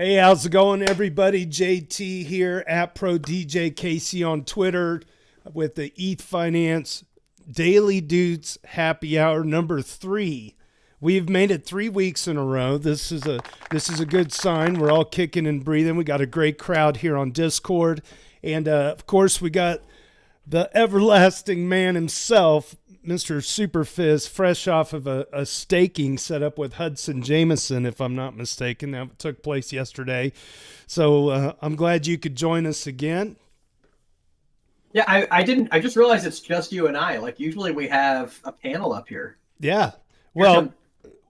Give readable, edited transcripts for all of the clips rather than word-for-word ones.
Hey, how's it going, everybody? JT here at Pro DJ Casey on Twitter with the Ethfinance Daily Doots Happy Hour number 3. We've made it 3 weeks in a row. This is a good sign. We're all kicking and breathing. We got a great crowd here on Discord, and of course we got the everlasting man himself, Mr. Super Fizz, fresh off of a staking set up with Hudson Jameson, if I'm not mistaken. That took place yesterday. So I'm glad you could join us again. Yeah, I just realized it's just you and I. Like, usually we have a panel up here. Yeah. Well,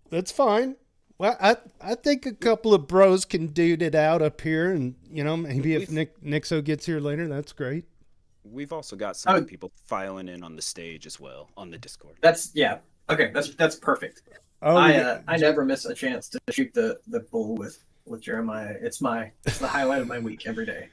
that's fine. Well, I think a couple of bros can dude it out up here, and maybe if Nixo gets here later, that's great. We've also got some people filing in on the stage as well on the Discord. That's perfect. I never miss a chance to shoot the bull with Jeremiah. It's the highlight of my week every day.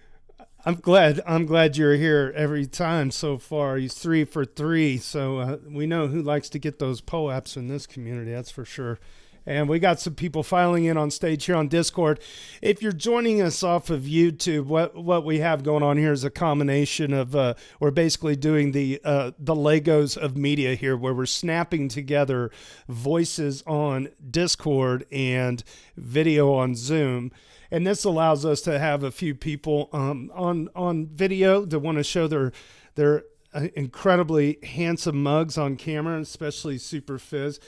I'm glad you're here every time so far. He's 3 for 3, so we know who likes to get those POAPs in this community, that's for sure. And we got some people filing in on stage here on Discord. If you're joining us off of YouTube, what we have going on here is a combination of we're basically doing the Legos of media here, where we're snapping together voices on Discord and video on Zoom. And this allows us to have a few people on video that want to show their incredibly handsome mugs on camera, especially Super Fizz.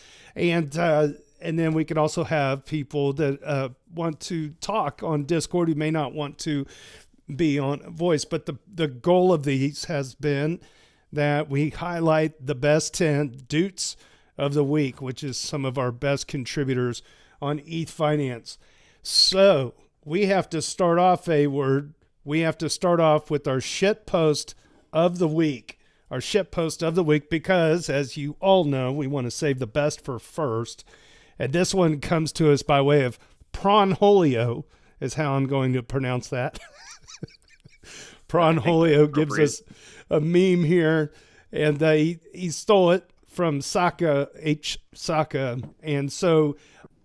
And then we can also have people that want to talk on Discord who may not want to be on voice. But the goal of these has been that we highlight the best 10 Doots of the week, which is some of our best contributors on Ethfinance. So we have to start off, we have to start off with our shit post of the week. Our shit post of the week, because as you all know, we want to save the best for first. And this one comes to us by way of Pronholio, is how I'm going to pronounce that. Pronholio gives us a meme here, and he stole it from Saka H. Saka. And so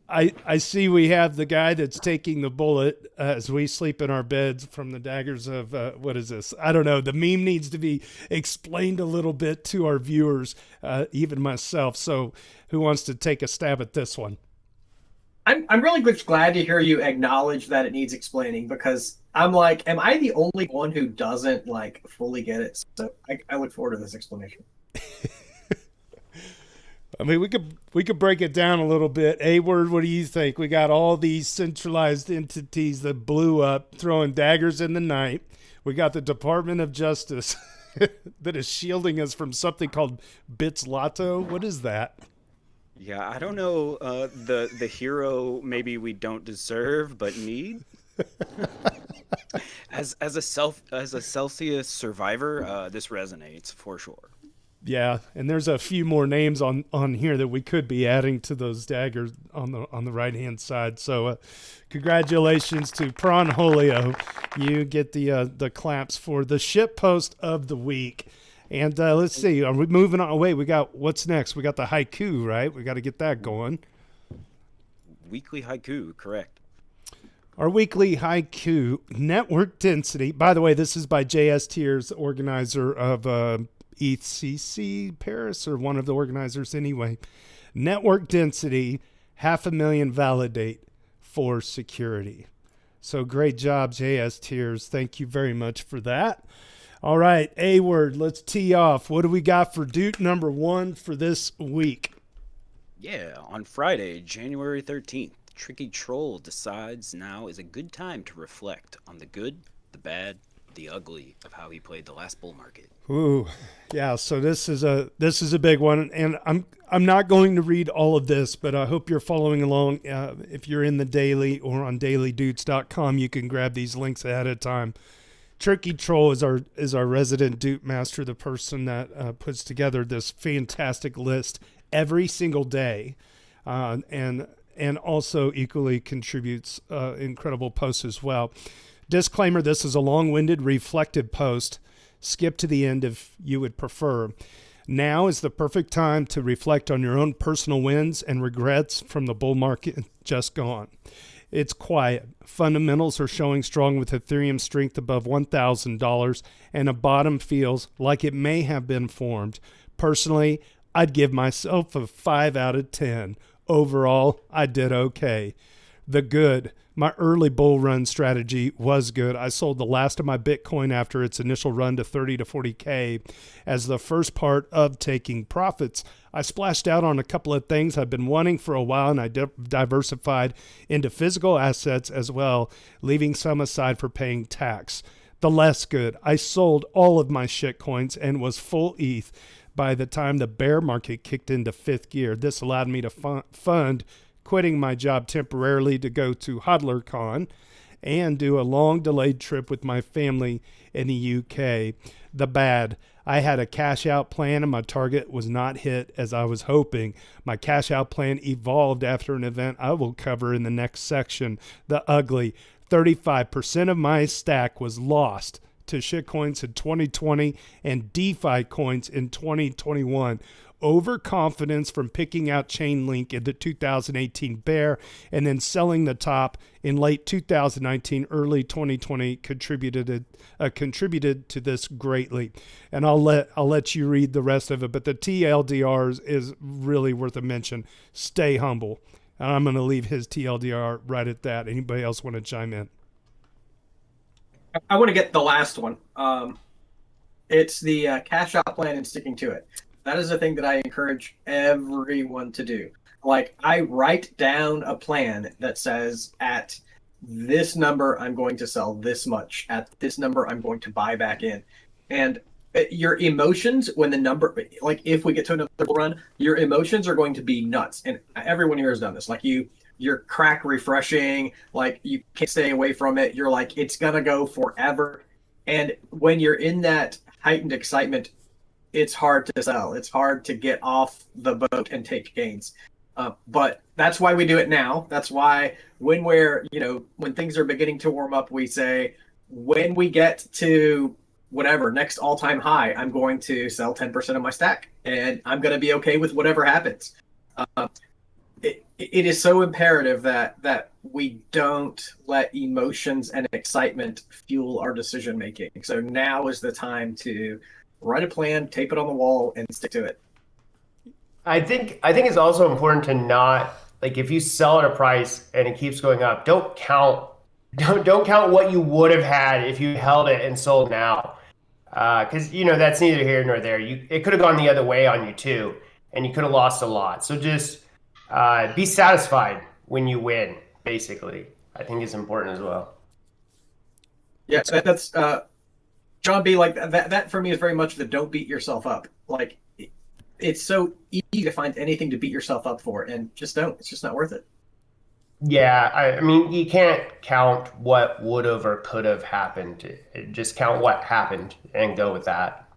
I see we have the guy that's taking the bullet as we sleep in our beds from the daggers of, what is this? I don't know. The meme needs to be explained a little bit to our viewers, even myself. So who wants to take a stab at this one? I'm really glad to hear you acknowledge that it needs explaining, because I'm like, am I the only one who doesn't fully get it? So I look forward to this explanation. I mean, we could break it down a little bit. A-word, what do you think? We got all these centralized entities that blew up, throwing daggers in the night. We got the Department of Justice that is shielding us from something called Bits Lotto. What is that? Yeah, I don't know. The hero maybe we don't deserve but need. As a Celsius survivor, this resonates for sure. Yeah, and there's a few more names on here that we could be adding to those daggers on the right-hand side. So congratulations to Pronholio. You get the claps for the shit post of the week. And let's see, are we moving on? Wait, what's next? We got the haiku, right? We got to get that going. Weekly haiku, correct. Our weekly haiku, network density. By the way, this is by JS Tiers, organizer of ETHCC Paris, or one of the organizers anyway. Network density, 500,000 validate for security. So great job, JS Tiers. Thank you very much for that. All right, A-word, let's tee off. What do we got for Doot number 1 for this week? Yeah, on Friday, January 13th, Tricky Troll decides now is a good time to reflect on the good, the bad, the ugly of how he played the last bull market. Ooh, yeah. So this is a big one, and I'm not going to read all of this, but I hope you're following along. If you're in the daily or on dailydoots.com, you can grab these links ahead of time. Tricky Troll is our resident Doot master, the person that puts together this fantastic list every single day, and also equally contributes incredible posts as well. Disclaimer, this is a long-winded, reflective post. Skip to the end if you would prefer. Now is the perfect time to reflect on your own personal wins and regrets from the bull market just gone. It's quiet. Fundamentals are showing strong with Ethereum strength above $1,000, and a bottom feels like it may have been formed. Personally, I'd give myself a 5 out of 10. Overall, I did okay. The good. My early bull run strategy was good. I sold the last of my Bitcoin after its initial run to 30 to 40K as the first part of taking profits. I splashed out on a couple of things I've been wanting for a while, and I diversified into physical assets as well, leaving some aside for paying tax. The less good. I sold all of my shitcoins and was full ETH by the time the bear market kicked into fifth gear. This allowed me to fund quitting my job temporarily to go to HodlerCon and do a long delayed trip with my family in the UK. The bad. I had a cash out plan and my target was not hit as I was hoping. My cash out plan evolved after an event I will cover in the next section. The ugly. 35% of my stack was lost to shitcoins in 2020 and DeFi coins in 2021. Overconfidence from picking out Chainlink in the 2018 bear and then selling the top in late 2019, early 2020 contributed to this greatly. And I'll let you read the rest of it, but the TLDR is really worth a mention. Stay humble. And I'm going to leave his TLDR right at that. Anybody else want to chime in? I want to get the last one. It's the cash out plan and sticking to it. That is a thing that I encourage everyone to do. Like, I write down a plan that says at this number, I'm going to sell this much. At this number, I'm going to buy back in. And your emotions, when the number, like if we get to another run, your emotions are going to be nuts. And everyone here has done this. Like you're crack refreshing, like you can't stay away from it. You're like, it's going to go forever. And when you're in that heightened excitement, it's hard to sell. It's hard to get off the boat and take gains. But that's why we do it now. That's why when when things are beginning to warm up, we say, when we get to whatever, next all-time high, I'm going to sell 10% of my stack. And I'm going to be okay with whatever happens. It is so imperative that we don't let emotions and excitement fuel our decision-making. So now is the time to write a plan, tape it on the wall, and stick to it. I think it's also important to not, like, if you sell at a price and it keeps going up, don't count what you would have had if you held it and sold now, because that's neither here nor there. It could have gone the other way on you too, and you could have lost a lot. So just be satisfied when you win. Basically, I think is important as well. Yeah, that's. John B, like that for me is very much the don't beat yourself up. Like, it's so easy to find anything to beat yourself up for, and just don't. It's just not worth it. Yeah, I mean, you can't count what would have or could have happened. Just count what happened and go with that.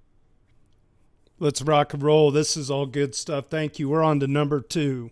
Let's rock and roll. This is all good stuff. Thank you. We're on to number 2.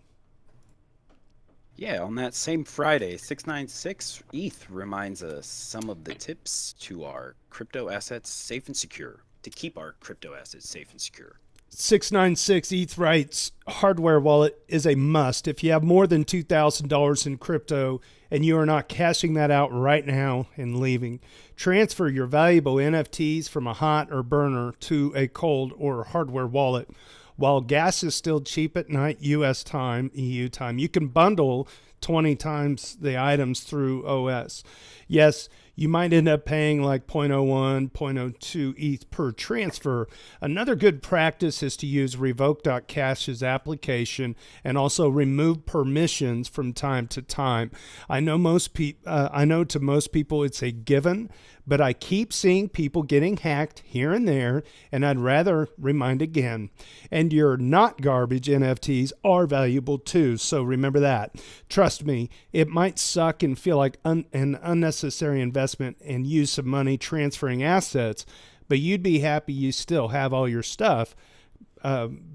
Yeah, on that same Friday, 696 ETH reminds us some of the tips to our crypto assets safe and secure, to keep our crypto assets safe and secure. 696 ETH writes, hardware wallet is a must. If you have more than $2,000 in crypto and you are not cashing that out right now and leaving, transfer your valuable NFTs from a hot or burner to a cold or hardware wallet. While gas is still cheap at night, US time, EU time, you can bundle 20 times the items through OS. Yes, you might end up paying like 0.01, 0.02 ETH per transfer. Another good practice is to use revoke.cash's application and also remove permissions from time to time. I know to most people it's a given, but I keep seeing people getting hacked here and there, and I'd rather remind again. And your not garbage NFTs are valuable too, so remember that. Trust me, it might suck and feel like an unnecessary investment and use of money transferring assets, but you'd be happy you still have all your stuff,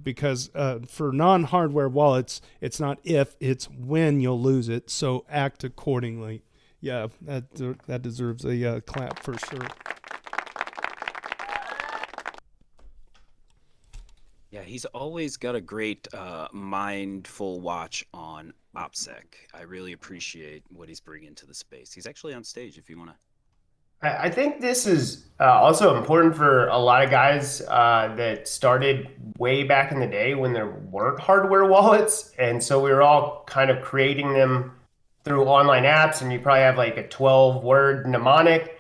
because for non-hardware wallets, it's not if, it's when you'll lose it, so act accordingly. Yeah, that deserves a clap for sure. Yeah, he's always got a great mindful watch on OPSEC. I really appreciate what he's bringing to the space. He's actually on stage if you want to. I think this is also important for a lot of guys that started way back in the day when there weren't hardware wallets. And so we were all kind of creating them through online apps, and you probably have like a 12-word mnemonic.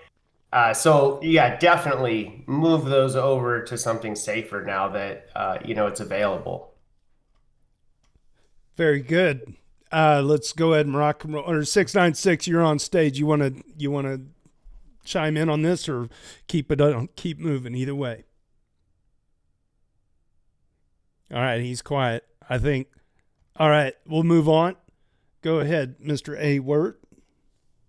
So yeah, definitely move those over to something safer now that it's available. Very good. Let's go ahead and rock and roll. Or 696, you're on stage. You wanna chime in on this or keep moving? Either way. All right, he's quiet, I think. All right, we'll move on. Go ahead, Mr. A. Wirt.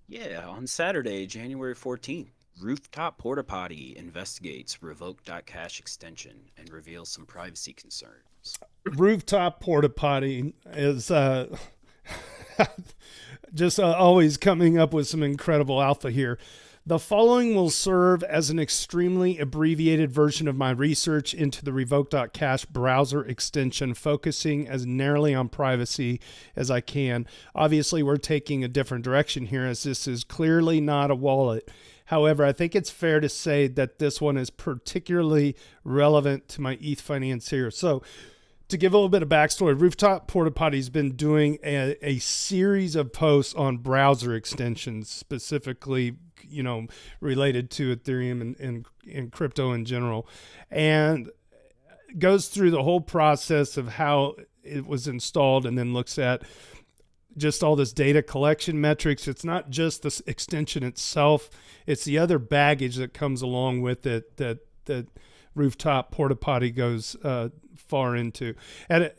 Yeah, on Saturday, January 14th, Rooftop Porta Potty investigates revoke.cash extension and reveals some privacy concerns. Rooftop Porta Potty is just always coming up with some incredible alpha here. The following will serve as an extremely abbreviated version of my research into the revoke.cash browser extension, focusing as narrowly on privacy as I can. Obviously, we're taking a different direction here, as this is clearly not a wallet. However, I think it's fair to say that this one is particularly relevant to my Ethfinance here. So, to give a little bit of backstory, Rooftop Porta Potty's been doing a series of posts on browser extensions, specifically, related to Ethereum and crypto in general, and goes through the whole process of how it was installed, and then looks at just all this data collection metrics. It's not just the extension itself, it's the other baggage that comes along with it that Rooftop Porta Potty goes far into. And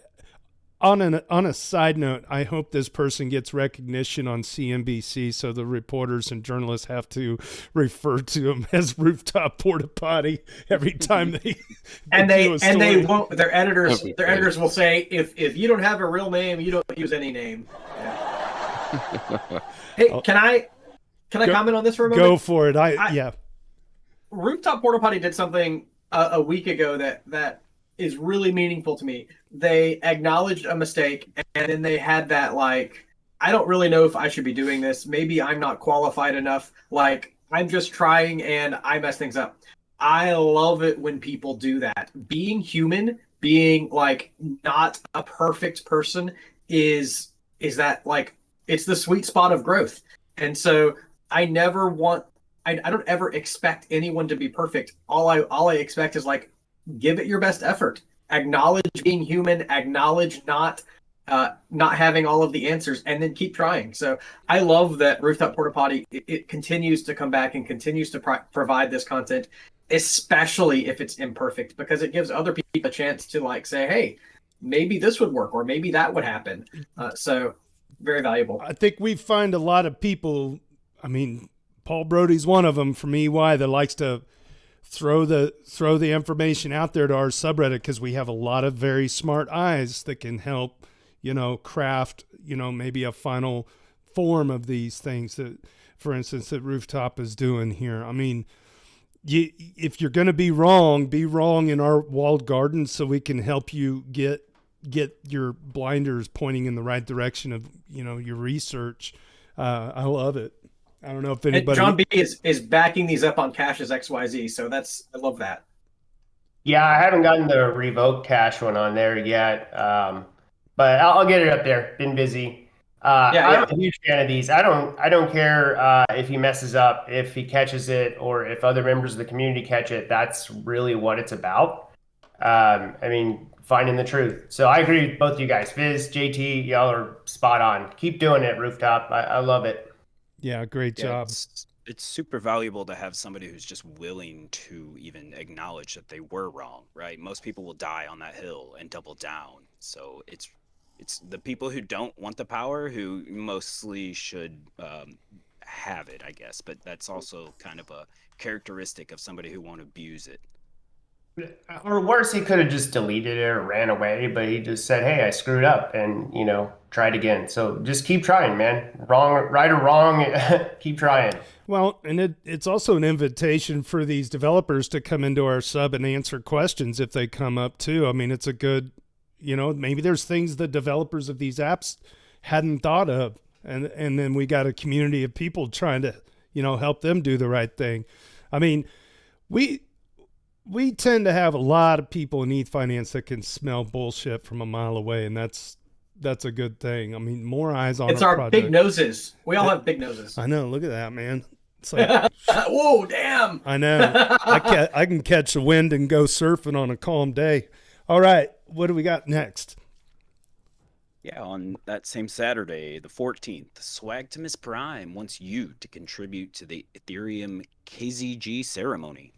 on a side note, I hope this person gets recognition on CNBC, so the reporters and journalists have to refer to him as Rooftop Porta Potty every time they they won't. Their editors will say, if you don't have a real name, you don't use any name. Yeah. Hey, can I comment on this for a moment? Go for it. Yeah. Rooftop Porta Potty did something a week ago that is really meaningful to me. They acknowledged a mistake, and then they had that, like, I don't really know if I should be doing this. Maybe I'm not qualified enough. Like, I'm just trying and I mess things up. I love it when people do that. Being human, being like not a perfect person is that, like, it's the sweet spot of growth. And so I don't ever expect anyone to be perfect. All I expect is, like, give it your best effort. Acknowledge being human. Acknowledge not having all of the answers, and then keep trying. So I love that Rooftop Porta Potty it continues to come back and continues to provide this content, especially if it's imperfect, because it gives other people a chance to, like, say, hey, maybe this would work, or maybe that would happen. So very valuable. I think we find a lot of people. I mean, Paul Brody's one of them from EY that likes to throw the information out there to our subreddit, because we have a lot of very smart eyes that can help, craft, maybe a final form of these things that, for instance, that Rooftop is doing here. I mean, if you're going to be wrong in our walled garden, so we can help you get your blinders pointing in the right direction of, your research. I love it. I don't know if anybody. And John B is backing these up on Cash's XYZ, so I love that. Yeah, I haven't gotten the Revoke Cash one on there yet, but I'll get it up there. Been busy. I'm a huge fan of these. I don't care if he messes up, if he catches it, or if other members of the community catch it. That's really what it's about. Finding the truth. So I agree with both you guys. Viz, JT, y'all are spot on. Keep doing it, Rooftop. I love it. Yeah, great job. It's super valuable to have somebody who's just willing to even acknowledge that they were wrong, right? Most people will die on that hill and double down. So it's the people who don't want the power who mostly should have it, I guess. But that's also kind of a characteristic of somebody who won't abuse it. Or worse, he could have just deleted it or ran away, but he just said, "Hey, I screwed up," and tried again. So just keep trying, man. Wrong, right or wrong, keep trying. Well, and it's also an invitation for these developers to come into our sub and answer questions if they come up too. I mean, it's a good, maybe there's things the developers of these apps hadn't thought of, and then we got a community of people trying to, help them do the right thing. I mean, we tend to have a lot of people in Ethfinance that can smell bullshit from a mile away, and that's a good thing. I mean, more eyes on It's our project. big noses. We all have big noses. I know. Look at that, man. It's like, whoa, damn. I know. I can catch the wind and go surfing on a calm day. All right, what do we got next? Yeah, on that same Saturday, the 14th, Swagtimus Prime wants you to contribute to the Ethereum KZG ceremony.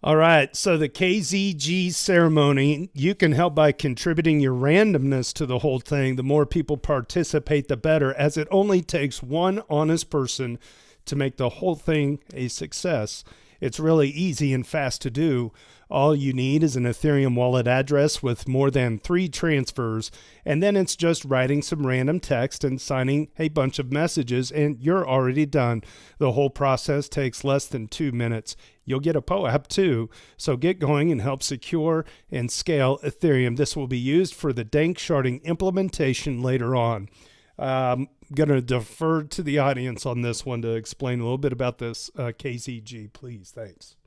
All right, so the KZG ceremony, you can help by contributing your randomness to the whole thing. The more people participate, the better, as it only takes one honest person to make the whole thing a success. It's really easy and fast to do. All you need is an Ethereum wallet address with more than 3 transfers, and then it's just writing some random text and signing a bunch of messages, and you're already done. The whole process takes less than 2 minutes. You'll get a POAP too, so get going and help secure and scale Ethereum. This will be used for the dank sharding implementation later on. I'm going to defer to the audience on this one to explain a little bit about this KZG, please. Thanks.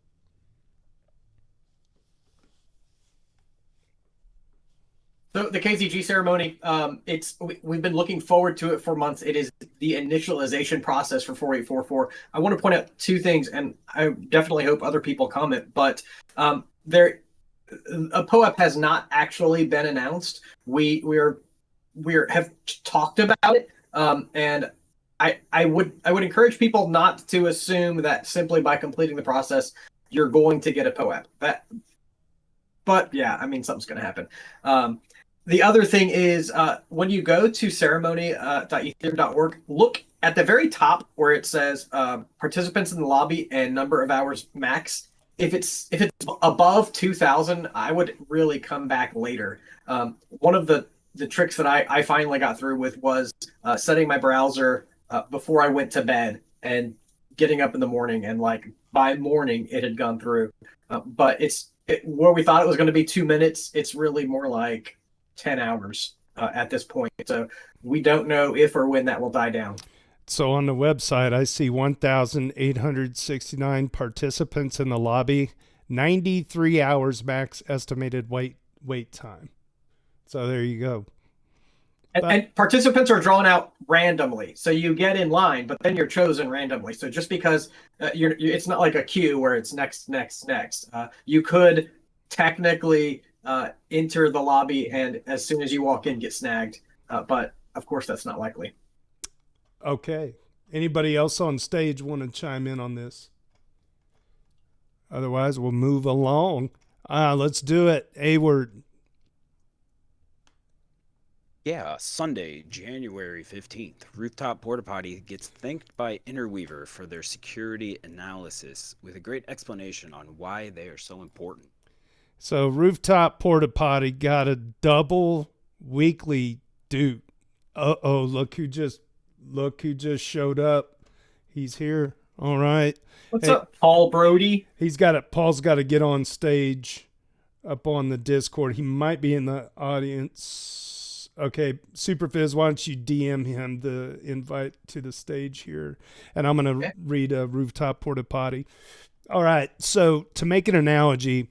So the KZG ceremony, we've been looking forward to it for months. It is the initialization process for 4844. I want to point out 2 things, and I definitely hope other people comment, but a POAP has not actually been announced. We have talked about it, and I would encourage people not to assume that simply by completing the process you're going to get a POAP. But yeah, I mean, something's going to happen. The other thing is when you go to ceremony.ethereum.org, look at the very top where it says participants in the lobby and number of hours max. If it's above 2,000, I would really come back later. One of the tricks that I finally got through with was setting my browser before I went to bed and getting up in the morning, and like by morning it had gone through. But where we thought it was going to be 2 minutes, it's really more like 10 hours at this point. So we don't know if or when that will die down. So on the website, I see 1,869 participants in the lobby, 93 hours max estimated wait time. So there you go. And participants are drawn out randomly. So you get in line, but then you're chosen randomly. So just because it's not like a queue where it's next. You could technically enter the lobby and as soon as you walk in get snagged, but of course that's not likely. Okay, anybody else on stage want to chime in on this? Otherwise we'll move along. Let's do it. A-word. Yeah, Sunday, January 15th, Rooftop Porta Potty gets thanked by Interweaver for their security analysis with a great explanation on why they are so important. So Rooftop Porta Potty got a double weekly Doot. Uh-oh, look who just showed up. He's here. All right. What's up, Paul Brody? Paul's got to get on stage up on the Discord. He might be in the audience. Okay, Superfizz, why don't you DM him the invite to the stage here? And I'm going to read Rooftop Porta Potty. All right, so to make an analogy,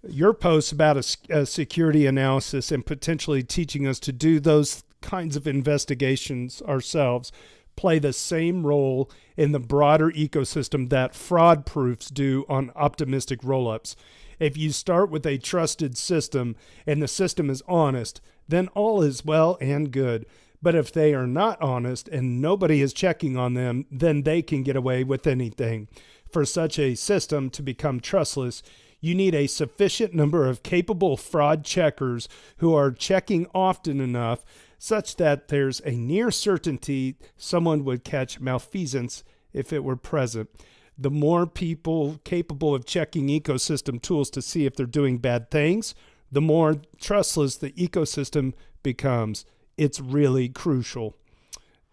your post about a security analysis and potentially teaching us to do those kinds of investigations ourselves play the same role in the broader ecosystem that fraud proofs do on optimistic rollups. If you start with a trusted system and the system is honest, then all is well and good. But if they are not honest and nobody is checking on them, then they can get away with anything. For such a system to become trustless, you need a sufficient number of capable fraud checkers who are checking often enough such that there's a near certainty someone would catch malfeasance if it were present. The more people capable of checking ecosystem tools to see if they're doing bad things, the more trustless the ecosystem becomes. It's really crucial.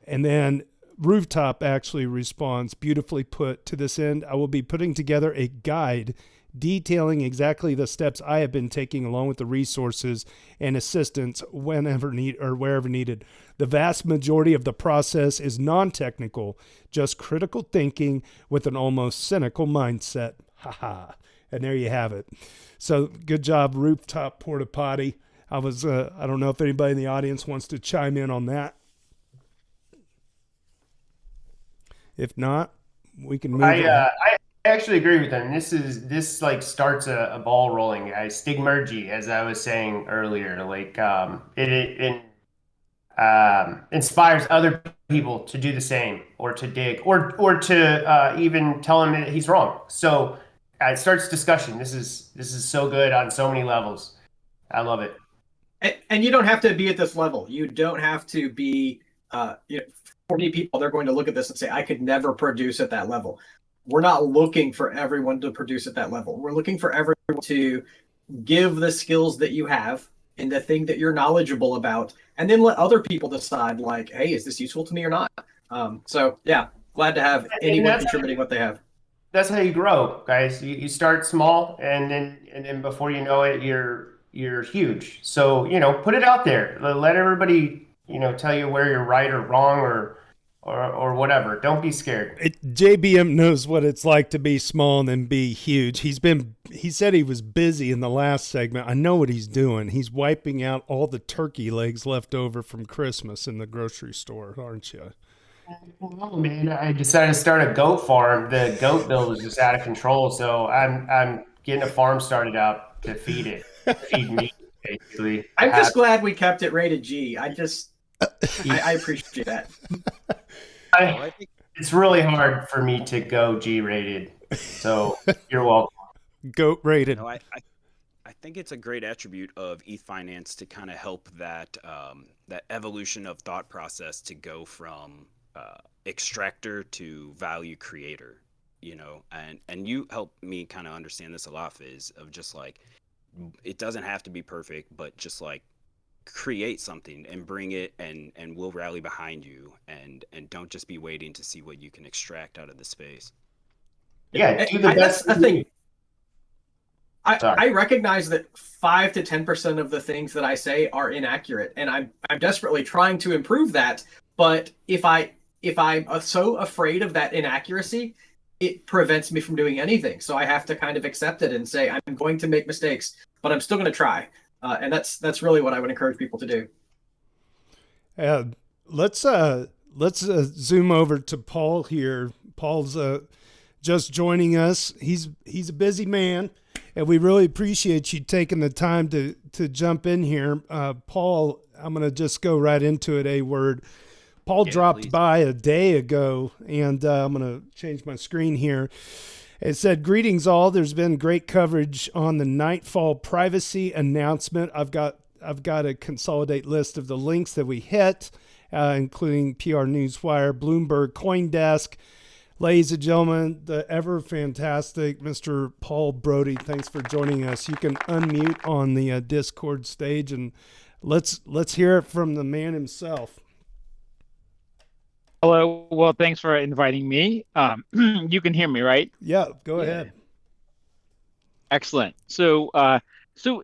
And then Rooftop actually responds, beautifully put. To this end, I will be putting together a guide detailing exactly the steps I have been taking, along with the resources and assistance whenever need or wherever needed. The vast majority of the process is non-technical, just critical thinking with an almost cynical mindset. Haha. And there you have it. So good job, Rooftop Porta Potty. I don't know if anybody in the audience wants to chime in on that. If not, we can move on. I actually agree with them. This like starts a ball rolling. Stigmergy, as I was saying earlier, like it inspires other people to do the same, or to dig, or to even tell him that he's wrong. So it starts discussion. This is so good on so many levels. I love it. And you don't have to be at this level. You don't have to be, for many people, they're going to look at this and say, I could never produce at that level. We're not looking for everyone to produce at that level. We're looking for everyone to give the skills that you have and the thing that you're knowledgeable about, and then let other people decide, like, hey, is this useful to me or not? So yeah, glad to have anyone contributing what they have. That's how you grow, guys. You start small, and then before you know it, you're huge. So, put it out there. Let everybody, tell you where you're right or wrong or whatever. Don't be scared. JBM knows what it's like to be small and then be huge. He said he was busy in the last segment. I know what he's doing. He's wiping out all the turkey legs left over from Christmas in the grocery store, aren't you? Oh man, I decided to start a goat farm. The goat bill was just out of control, so I'm getting a farm started up to feed me, basically. I'm just glad we kept it rated G. I appreciate that. It's really hard for me to go G rated, so you're welcome. Goat rated. I think it's a great attribute of Ethfinance to kind of help that that evolution of thought process to go from extractor to value creator, and you help me kind of understand this a lot, Fizz, of just like, it doesn't have to be perfect, but just like create something and bring it, and we'll rally behind you, and don't just be waiting to see what you can extract out of the space. Yeah, do the best. That's the thing. I recognize that 5 to 10% of the things that I say are inaccurate, and I'm desperately trying to improve that. But if I'm so afraid of that inaccuracy, it prevents me from doing anything. So I have to kind of accept it and say, I'm going to make mistakes, but I'm still going to try. And that's really what I would encourage people to do. Let's zoom over to Paul here. Paul's just joining us. He's a busy man, and we really appreciate you taking the time to jump in here. Paul, I'm going to just go right into it. A word. Paul dropped by a day ago, and I'm going to change my screen here. It said, greetings all. There's been great coverage on the Nightfall privacy announcement. I've got a consolidate list of the links that we hit, including PR Newswire, Bloomberg, CoinDesk. Ladies and gentlemen, the ever fantastic Mr. Paul Brody, thanks for joining us. You can unmute on the Discord stage, and let's hear it from the man himself. Hello. Well, thanks for inviting me. You can hear me, right? Yeah, go ahead. Excellent. So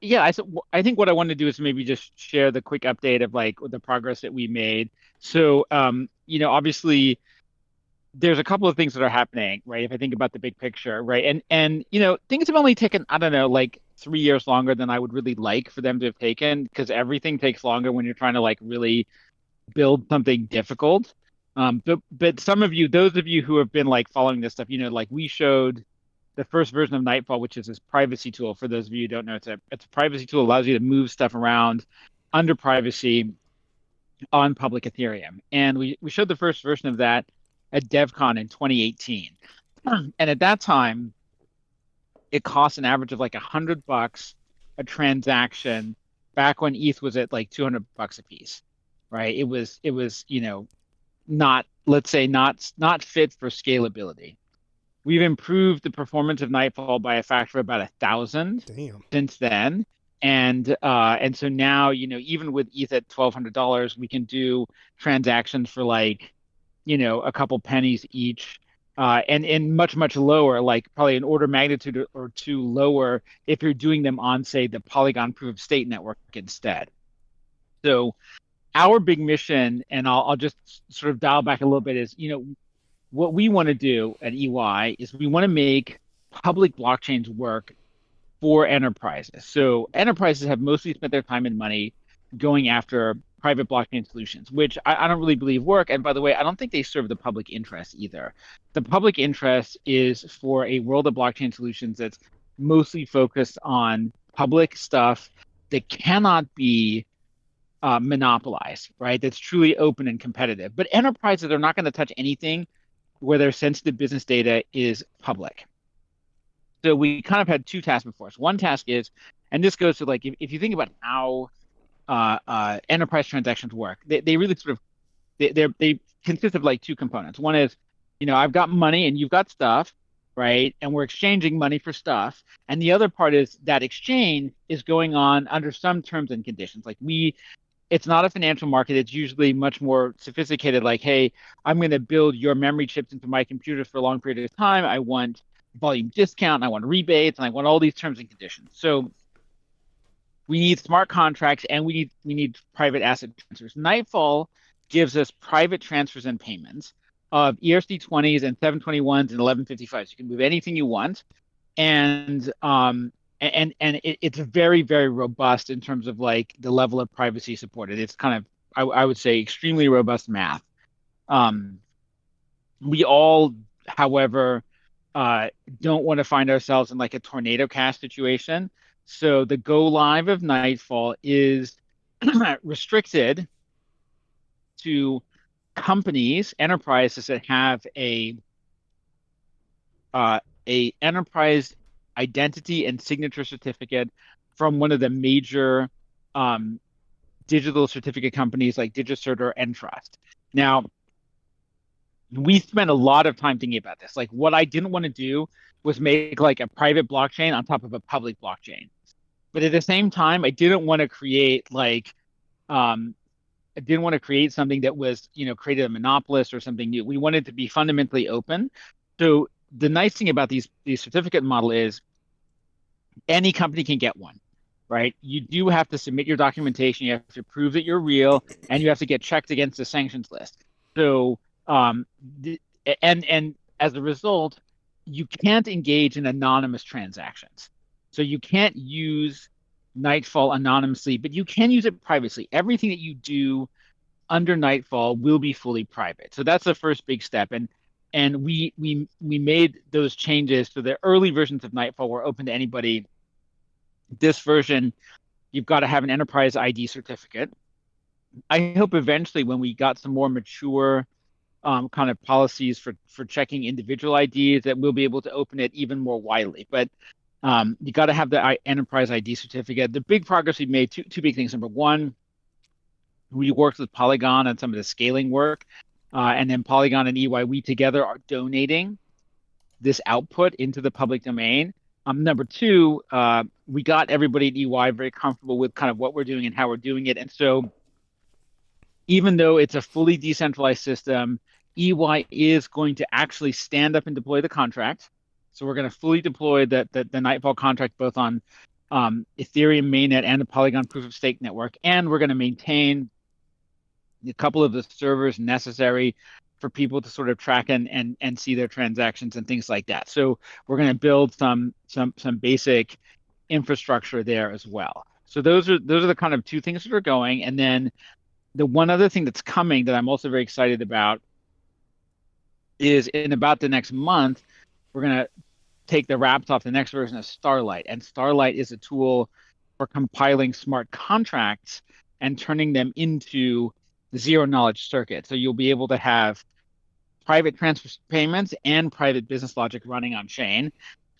yeah, I think what I want to do is maybe just share the quick update of like the progress that we made. So, obviously there's a couple of things that are happening, right? If I think about the big picture, right? And things have only taken, I don't know, like 3 years longer than I would really like for them to have taken, because everything takes longer when you're trying to like really build something difficult. But some of you, those of you who have been like following this stuff, like we showed the first version of Nightfall, which is this privacy tool. For those of you who don't know, it's a privacy tool, allows you to move stuff around under privacy on public Ethereum. And we showed the first version of that at DevCon in 2018. And at that time, it cost an average of like $100 a transaction back when ETH was at like $200 a piece, right? It was not, let's say, not fit for scalability. We've improved the performance of Nightfall by a factor of about 1,000 Damn. since then. And so now, even with ETH at $1,200, we can do transactions for like, a couple pennies each, and much, much lower, like probably an order of magnitude or two lower if you're doing them on, say, the Polygon proof of stake network instead. So our big mission, and I'll just sort of dial back a little bit, is, what we want to do at EY is we want to make public blockchains work for enterprises. So enterprises have mostly spent their time and money going after private blockchain solutions, which I don't really believe work. And by the way, I don't think they serve the public interest either. The public interest is for a world of blockchain solutions that's mostly focused on public stuff that cannot be monopolized, right? That's truly open and competitive. But enterprises are not going to touch anything where their sensitive business data is public. So we kind of had two tasks before us. One task is, and this goes to like, if you think about how enterprise transactions work, they really sort of, they consist of like two components. One is, I've got money and you've got stuff, right? And we're exchanging money for stuff. And the other part is that exchange is going on under some terms and conditions. Like it's not a financial market. It's usually much more sophisticated. Like, hey, I'm going to build your memory chips into my computers for a long period of time. I want volume discount, and I want rebates, and I want all these terms and conditions. So we need smart contracts, and we need private asset transfers. Nightfall gives us private transfers and payments of ERC20s and 721s and 1155s. You can move anything you want, and it's very, very robust in terms of like the level of privacy supported. It's kind of, I would say, extremely robust math. We all, however, don't want to find ourselves in like a tornado cash situation. So the go live of Nightfall is restricted to companies, enterprises that have a enterprise identity and signature certificate from one of the major digital certificate companies like DigiCert or Entrust. Now, we spent a lot of time thinking about this. Like, what I didn't want to do was make like a private blockchain on top of a public blockchain. But at the same time, I didn't want to create like, I didn't want to create something that was, created a monopolist or something new. We wanted to be fundamentally open. So the nice thing about these certificate model is any company can get one, right? You do have to submit your documentation. You have to prove that you're real, and you have to get checked against the sanctions list. So, and as a result, you can't engage in anonymous transactions. So you can't use Nightfall anonymously, but you can use it privately. Everything that you do under Nightfall will be fully private. So that's the first big step. And we made those changes. So the early versions of Nightfall were open to anybody. This version, you've got to have an enterprise ID certificate. I hope eventually, when we got some more mature kind of policies for checking individual IDs, that we'll be able to open it even more widely. But you got to have the enterprise ID certificate. The big progress we made, two big things. Number one, we worked with Polygon on some of the scaling work. And then Polygon and EY, we together are donating this output into the public domain. Number two, we got everybody at EY very comfortable with kind of what we're doing and how we're doing it. And so even though it's a fully decentralized system, EY is going to actually stand up and deploy the contract. So we're going to fully deploy the Nightfall contract both on Ethereum mainnet and the Polygon proof of stake network. And we're going to maintain a couple of the servers necessary for people to sort of track and see their transactions and things like that. So we're going to build some basic infrastructure there as well. So those are the kind of two things that are going. And then the one other thing that's coming that I'm also very excited about is in about the next month, we're going to take the wraps off the next version of Starlight. And Starlight is a tool for compiling smart contracts and turning them into the zero knowledge circuit. So you'll be able to have private transfer payments and private business logic running on chain.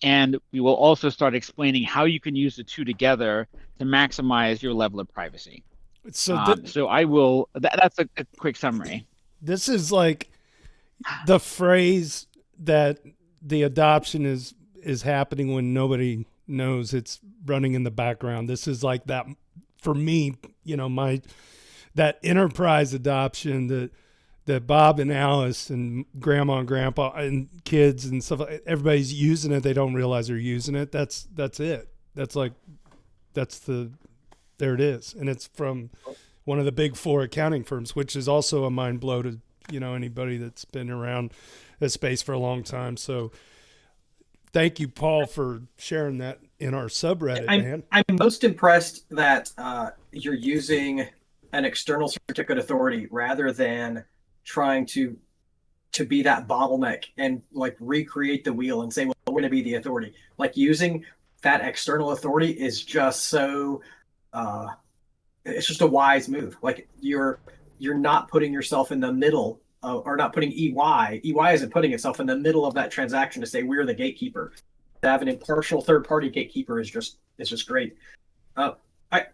And we will also start explaining how you can use the two together to maximize your level of privacy. So I will, that's a quick summary. This is like the phrase that the adoption is happening when nobody knows it's running in the background. This is like that for me, that enterprise adoption that Bob and Alice and grandma and grandpa and kids and stuff, everybody's using it. They don't realize they're using it. That's it. There it is. And it's from one of the big four accounting firms, which is also a mind blow to, anybody that's been around this space for a long time. So thank you, Paul, for sharing that in our subreddit, man. I'm most impressed that you're using an external certificate authority rather than trying to be that bottleneck and like recreate the wheel and say, well, we're going to be the authority. Like using that external authority is just so it's just a wise move. Like you're not putting yourself in the middle of, or not putting EY isn't putting itself in the middle of that transaction to say we're the gatekeeper. To have an impartial third party gatekeeper is just great. I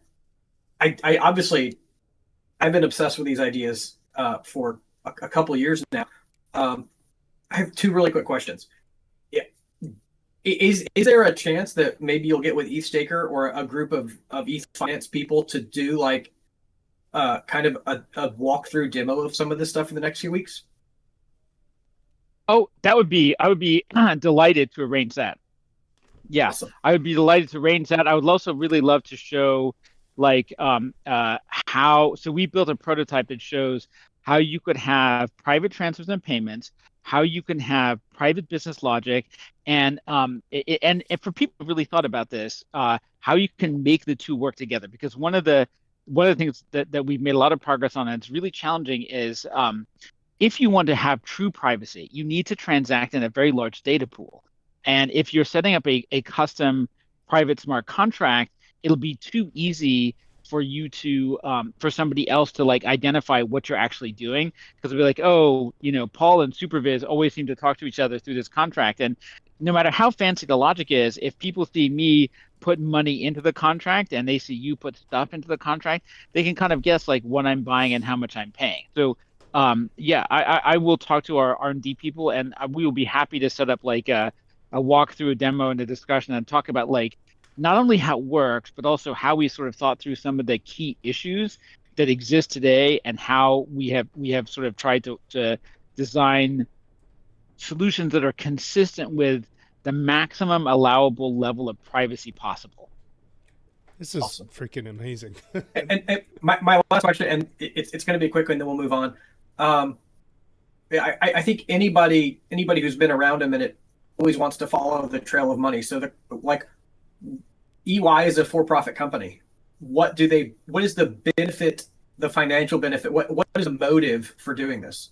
obviously I've been obsessed with these ideas for a couple of years now. I have two really quick questions. Yeah. Is there a chance that maybe you'll get with ETHstaker or a group of Ethfinance people to do like kind of a walkthrough demo of some of this stuff in the next few weeks? Oh, I would be delighted to arrange that. Yeah, awesome. I would be delighted to arrange that. I would also really love to show like how, so we built a prototype that shows how you could have private transfers and payments, how you can have private business logic, and for people who really thought about this, how you can make the two work together. Because one of the things that we've made a lot of progress on, and it's really challenging, is if you want to have true privacy, you need to transact in a very large data pool. And if you're setting up a custom private smart contract, it'll be too easy for you to for somebody else to like identify what you're actually doing, because it'll be like, oh, Paul and Superviz always seem to talk to each other through this contract. And no matter how fancy the logic is, if people see me put money into the contract and they see you put stuff into the contract, they can kind of guess like what I'm buying and how much I'm paying. So I will talk to our R&D people, and we will be happy to set up like a walkthrough, a demo, and a discussion, and talk about like not only how it works, but also how we sort of thought through some of the key issues that exist today, and how we have sort of tried to design solutions that are consistent with the maximum allowable level of privacy possible. This is awesome. Freaking amazing. and my last question, and it's going to be quick, and then we'll move on. I think anybody who's been around a minute always wants to follow the trail of money. So EY is a for-profit company. What is the benefit, the financial benefit? What is the motive for doing this?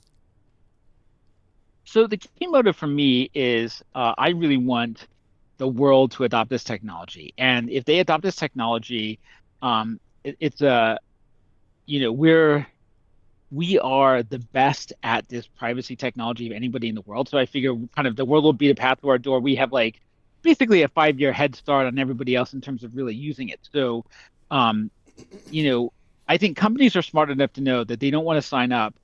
So the key motive for me is I really want the world to adopt this technology. And if they adopt this technology, we are the best at this privacy technology of anybody in the world. So I figure kind of the world will beat a path to our door. We have like basically a 5-year head start on everybody else in terms of really using it. So, I think companies are smart enough to know that they don't want to sign up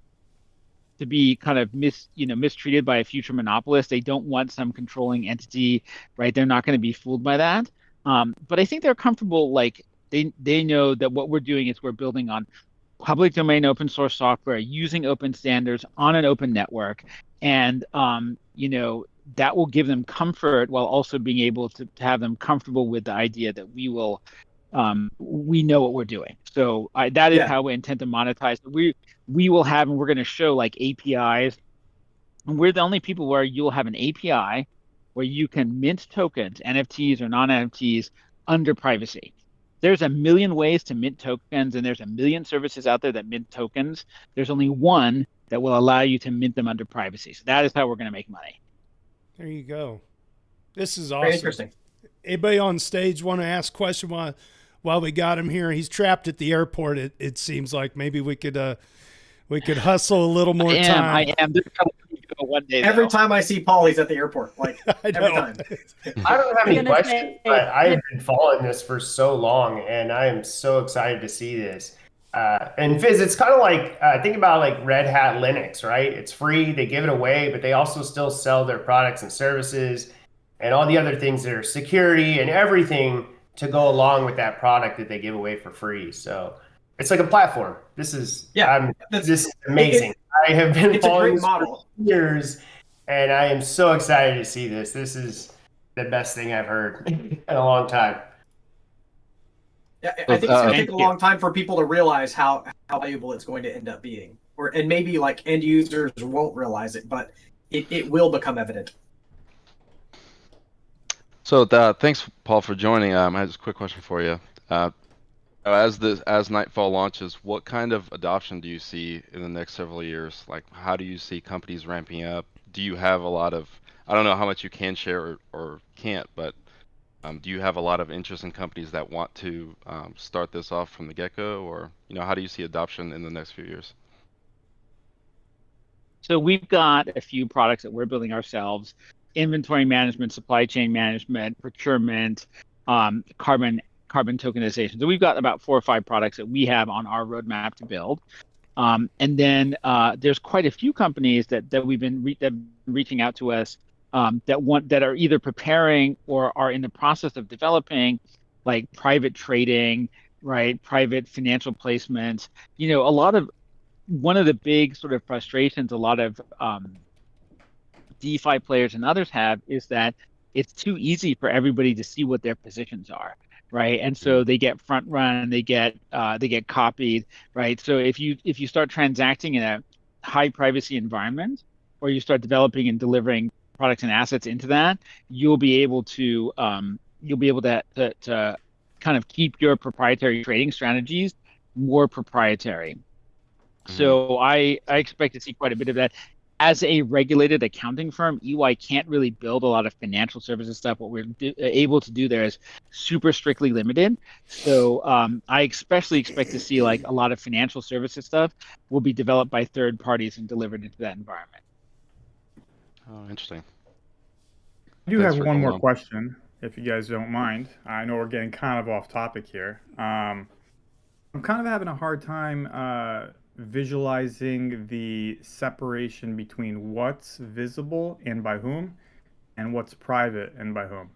to be kind of mistreated by a future monopolist. They don't want some controlling entity, right? They're not going to be fooled by that. But I think they're comfortable, like they know that what we're doing is we're building on public domain open source software using open standards on an open network. And, that will give them comfort while also being able to have them comfortable with the idea that we will, we know what we're doing. So that is how we intend to monetize. We will have, and we're going to show like APIs. And we're the only people where you'll have an API where you can mint tokens, NFTs or non-NFTs, under privacy. There's a million ways to mint tokens, and there's a million services out there that mint tokens. There's only one that will allow you to mint them under privacy. So that is how we're going to make money. There you go. This is awesome. Very interesting. Anybody on stage want to ask a question while we got him here? He's trapped at the airport. It seems like maybe we could hustle a little more time. I am. One day, every time I see Paul, he's at the airport. Like every time. I don't have any questions, but I've been following this for so long, and I am so excited to see this. And Fizz, it's kind of like think about like Red Hat Linux, right? It's free, they give it away, but they also still sell their products and services and all the other things that are security and everything to go along with that product that they give away for free. So it's like a platform. This is this is amazing. I have been It's a following great this model. for years, and I am so excited to see this. This is the best thing I've heard in a long time. Yeah, I think it's going to Thank take a you. long time for people to realize how valuable it's going to end up being, and maybe like end users won't realize it, but it will become evident. So thanks, Paul, for joining. I have just a quick question for you. As Nightfall launches, what kind of adoption do you see in the next several years? Like, how do you see companies ramping up? Do you have a lot of, I don't know how much you can share or can't, but do you have a lot of interest in companies that want to start this off from the get-go, or how do you see adoption in the next few years? So we've got a few products that we're building ourselves: inventory management, supply chain management, procurement, carbon tokenization. So we've got about 4 or 5 products that we have on our roadmap to build. And then there's quite a few companies that we've been reaching out to us that are either preparing or are in the process of developing, like private trading, right? Private financial placements. One of the big sort of frustrations a lot of DeFi players and others have is that it's too easy for everybody to see what their positions are, right? And so they get front run, they get copied, right? So if you start transacting in a high privacy environment, or you start developing and delivering products and assets into that, you'll be able to to kind of keep your proprietary trading strategies more proprietary. So I expect to see quite a bit of that. As a regulated accounting firm, EY can't really build a lot of financial services stuff. What we're able to do there is super strictly limited. So I especially expect to see like a lot of financial services stuff will be developed by third parties and delivered into that environment. Oh, interesting. I do Thanks have for one coming more on. question, if you guys don't mind. I know we're getting kind of off topic here. I'm kind of having a hard time visualizing the separation between what's visible and by whom, and what's private and by whom.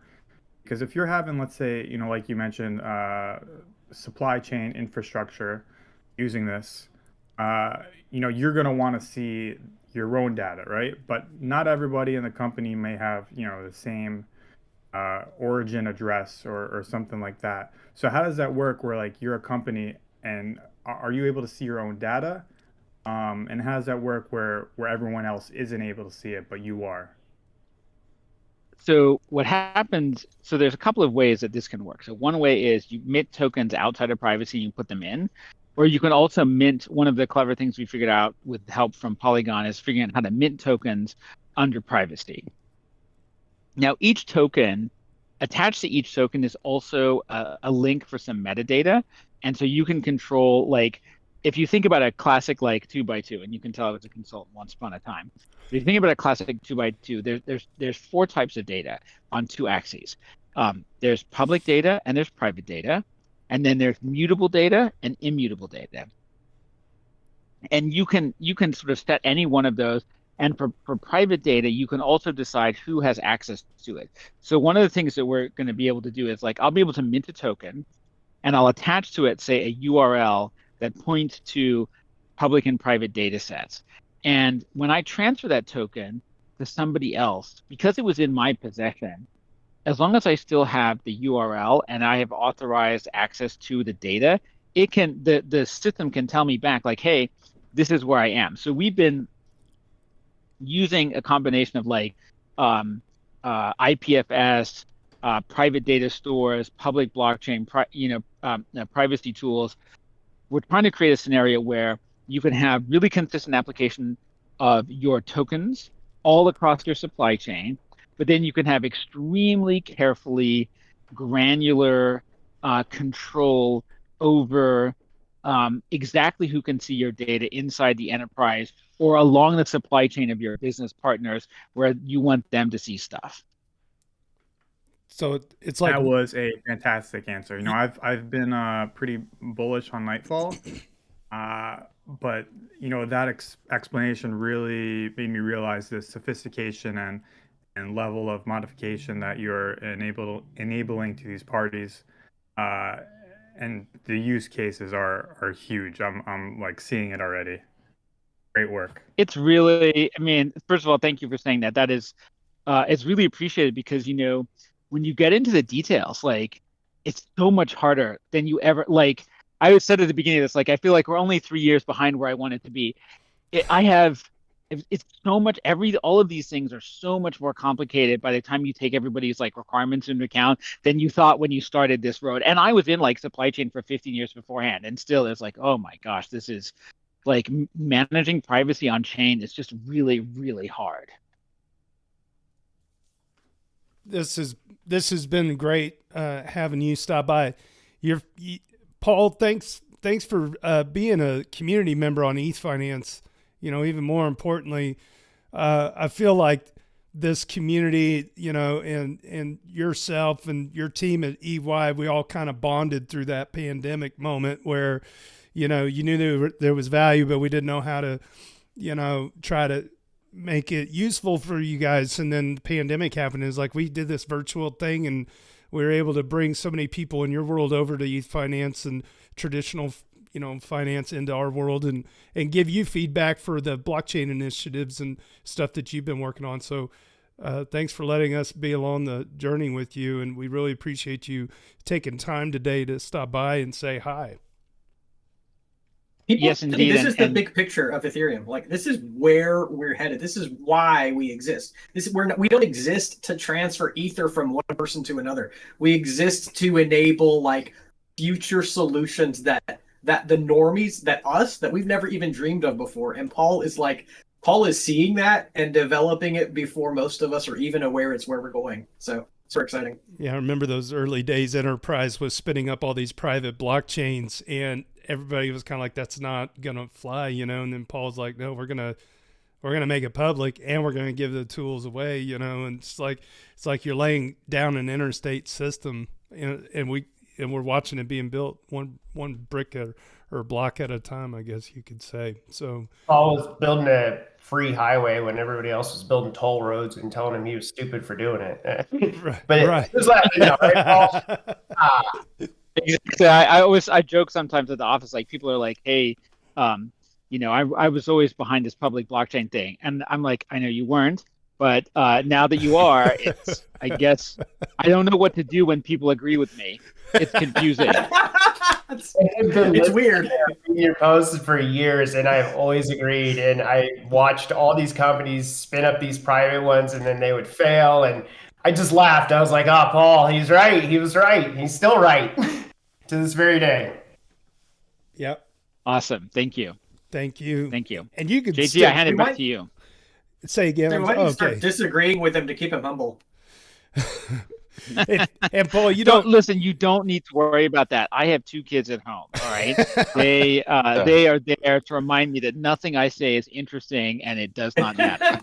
Because if you're having, let's say, like you mentioned, supply chain infrastructure using this, you're going to want to see your own data, right? But not everybody in the company may have, the same origin address or something like that. So how does that work where like you're a company and are you able to see your own data? And how does that work where everyone else isn't able to see it, but you are? So what happens, so there's a couple of ways that this can work. So one way is you mint tokens outside of privacy, you put them in, or you can also mint. One of the clever things we figured out with help from Polygon is figuring out how to mint tokens under privacy. Now, attached to each token is also a link for some metadata. And so you can control, like, if you think about a classic like 2x2, and you can tell I was a consultant once upon a time. If you think about a classic 2x2, there's 4 types of data on 2 axes. There's public data and there's private data, and then there's mutable data and immutable data. And you can sort of set any one of those. And for private data, you can also decide who has access to it. So one of the things that we're going to be able to do is, like, I'll be able to mint a token, and I'll attach to it, say, a URL that points to public and private data sets. And when I transfer that token to somebody else, because it was in my possession, as long as I still have the URL and I have authorized access to the data, the system can tell me back, like, hey, this is where I am. So we've been using a combination of like IPFS, private data stores, public blockchain, privacy tools. We're trying to create a scenario where you can have really consistent application of your tokens all across your supply chain, but then you can have extremely carefully granular control over exactly who can see your data inside the enterprise or along the supply chain of your business partners where you want them to see stuff. So it's like That was a fantastic answer. I've been pretty bullish on Nightfall, But that explanation really made me realize the sophistication and level of modification that you're enabling to these parties, and the use cases are huge. I'm like seeing it already. Great work. It's really, I mean, first of all, thank you for saying that. That is, it's really appreciated because, when you get into the details, like, it's so much harder than you ever, like, I said at the beginning of this, like, I feel like we're only 3 years behind where I want it to be. It's so much, all of these things are so much more complicated by the time you take everybody's like requirements into account than you thought when you started this road. And I was in like supply chain for 15 years beforehand, and still it's like, oh my gosh, this is like managing privacy on chain is just really, really hard. This has been great having you stop by. Paul, thanks for being a community member on Ethfinance. Even more importantly, I feel like this community, and yourself and your team at EY, we all kind of bonded through that pandemic moment where, you knew there was value, but we didn't know how to, try to make it useful for you guys. And then the pandemic happened. It's like we did this virtual thing, and we were able to bring so many people in your world over to Ethfinance and traditional, finance into our world, and give you feedback for the blockchain initiatives and stuff that you've been working on. So thanks for letting us be along the journey with you. And we really appreciate you taking time today to stop by and say hi. Yes, indeed. This is the big picture of Ethereum. Like, this is where we're headed. This is why we exist. We don't exist to transfer ether from one person to another. We exist to enable like future solutions that the normies, that we've never even dreamed of before. And Paul is seeing that and developing it before most of us are even aware it's where we're going. So it's exciting. Yeah, I remember those early days. Enterprise was spinning up all these private blockchains, and everybody was kind of like, that's not gonna fly, and then Paul's like, no, we're gonna make it public, and we're gonna give the tools away, and it's like you're laying down an interstate system, and we're watching it being built one brick or block at a time, I guess you could say. So Paul was building a free highway when everybody else was building toll roads and telling him he was stupid for doing it. But right. it was like, right, Paul? Exactly. I joke sometimes at the office, like people are like, hey, I was always behind this public blockchain thing. And I'm like, I know you weren't, but now that you are, I guess I don't know what to do when people agree with me. It's confusing. It's weird. Your posts for years, and I've always agreed. And I watched all these companies spin up these private ones, and then they would fail. And I just laughed. I was like, "Oh, Paul, he's right. He was right. He's still right to this very day." Yep. Awesome. Thank you. Thank you. Thank you. And you could JT, I hand it back to you. Say again. So why don't you start disagreeing with him to keep him humble? And Paul, you don't listen. You don't need to worry about that. I have 2 kids at home. All right, they are there to remind me that nothing I say is interesting, and it does not matter.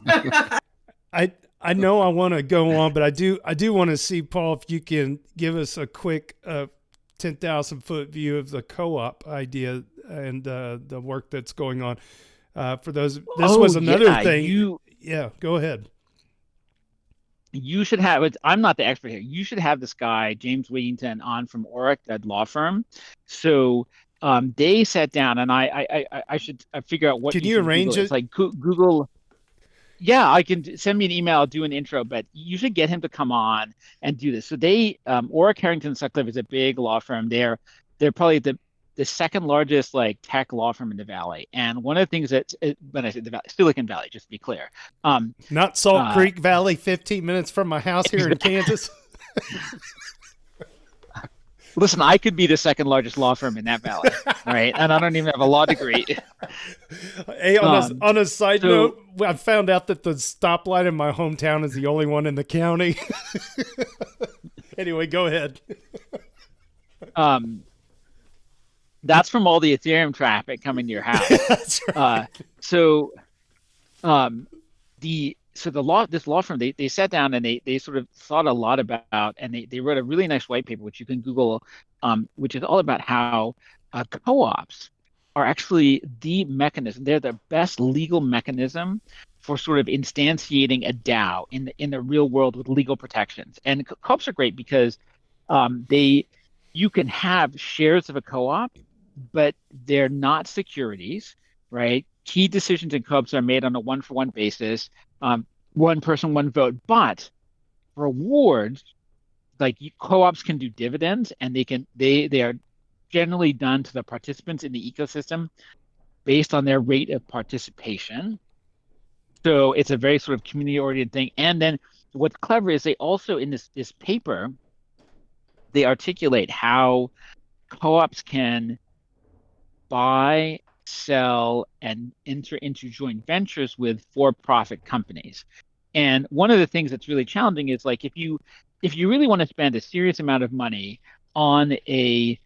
I know I want to go on, but I do want to see, Paul, if you can give us a quick 10,000-foot view of the co-op idea and the work that's going on. For those, this was another thing. Yeah, go ahead. You should have it. I'm not the expert here. You should have this guy, James Wigington, on from Oric, that law firm. So they sat down, and I should figure out what. Can you arrange it? It's like Google. Yeah, I can send me an email. I'll do an intro, but you should get him to come on and do this. So Oric, Harrington, Sutcliffe is a big law firm. They're probably the second largest like tech law firm in the Valley. And one of the things that, when I say the Valley, Silicon Valley, just to be clear. Not Salt Creek Valley, 15 minutes from my house here in Kansas. Listen, I could be the second largest law firm in that valley, right? And I don't even have a law degree. Hey, on a side note, I found out that the stoplight in my hometown is the only one in the county. Anyway, go ahead. That's from all the Ethereum traffic coming to your house. That's right. This law firm, they sat down and they sort of thought a lot about, and they wrote a really nice white paper, which you can Google, which is all about how co-ops are actually the mechanism. They're the best legal mechanism for sort of instantiating a DAO in the real world with legal protections. And co-ops are great because they you can have shares of a co-op, but they're not securities, right? Key decisions in co-ops are made on a one-for-one basis, one person, one vote. But rewards, like co-ops can do dividends, and they are generally done to the participants in the ecosystem based on their rate of participation. So it's a very sort of community-oriented thing. And then what's clever is they also in this paper they articulate how co-ops can buy, sell, and enter into joint ventures with for-profit companies. And one of the things that's really challenging is like if you really want to spend a serious amount of money on a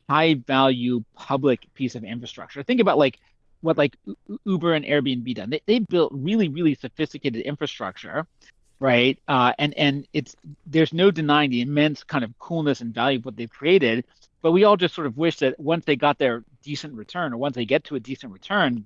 high value public piece of infrastructure, think about like what like Uber and Airbnb done. They built really, really sophisticated infrastructure, right? And it's there's no denying the immense kind of coolness and value of what they've created. But we all just sort of wish that once they got their decent return, or once they get to a decent return,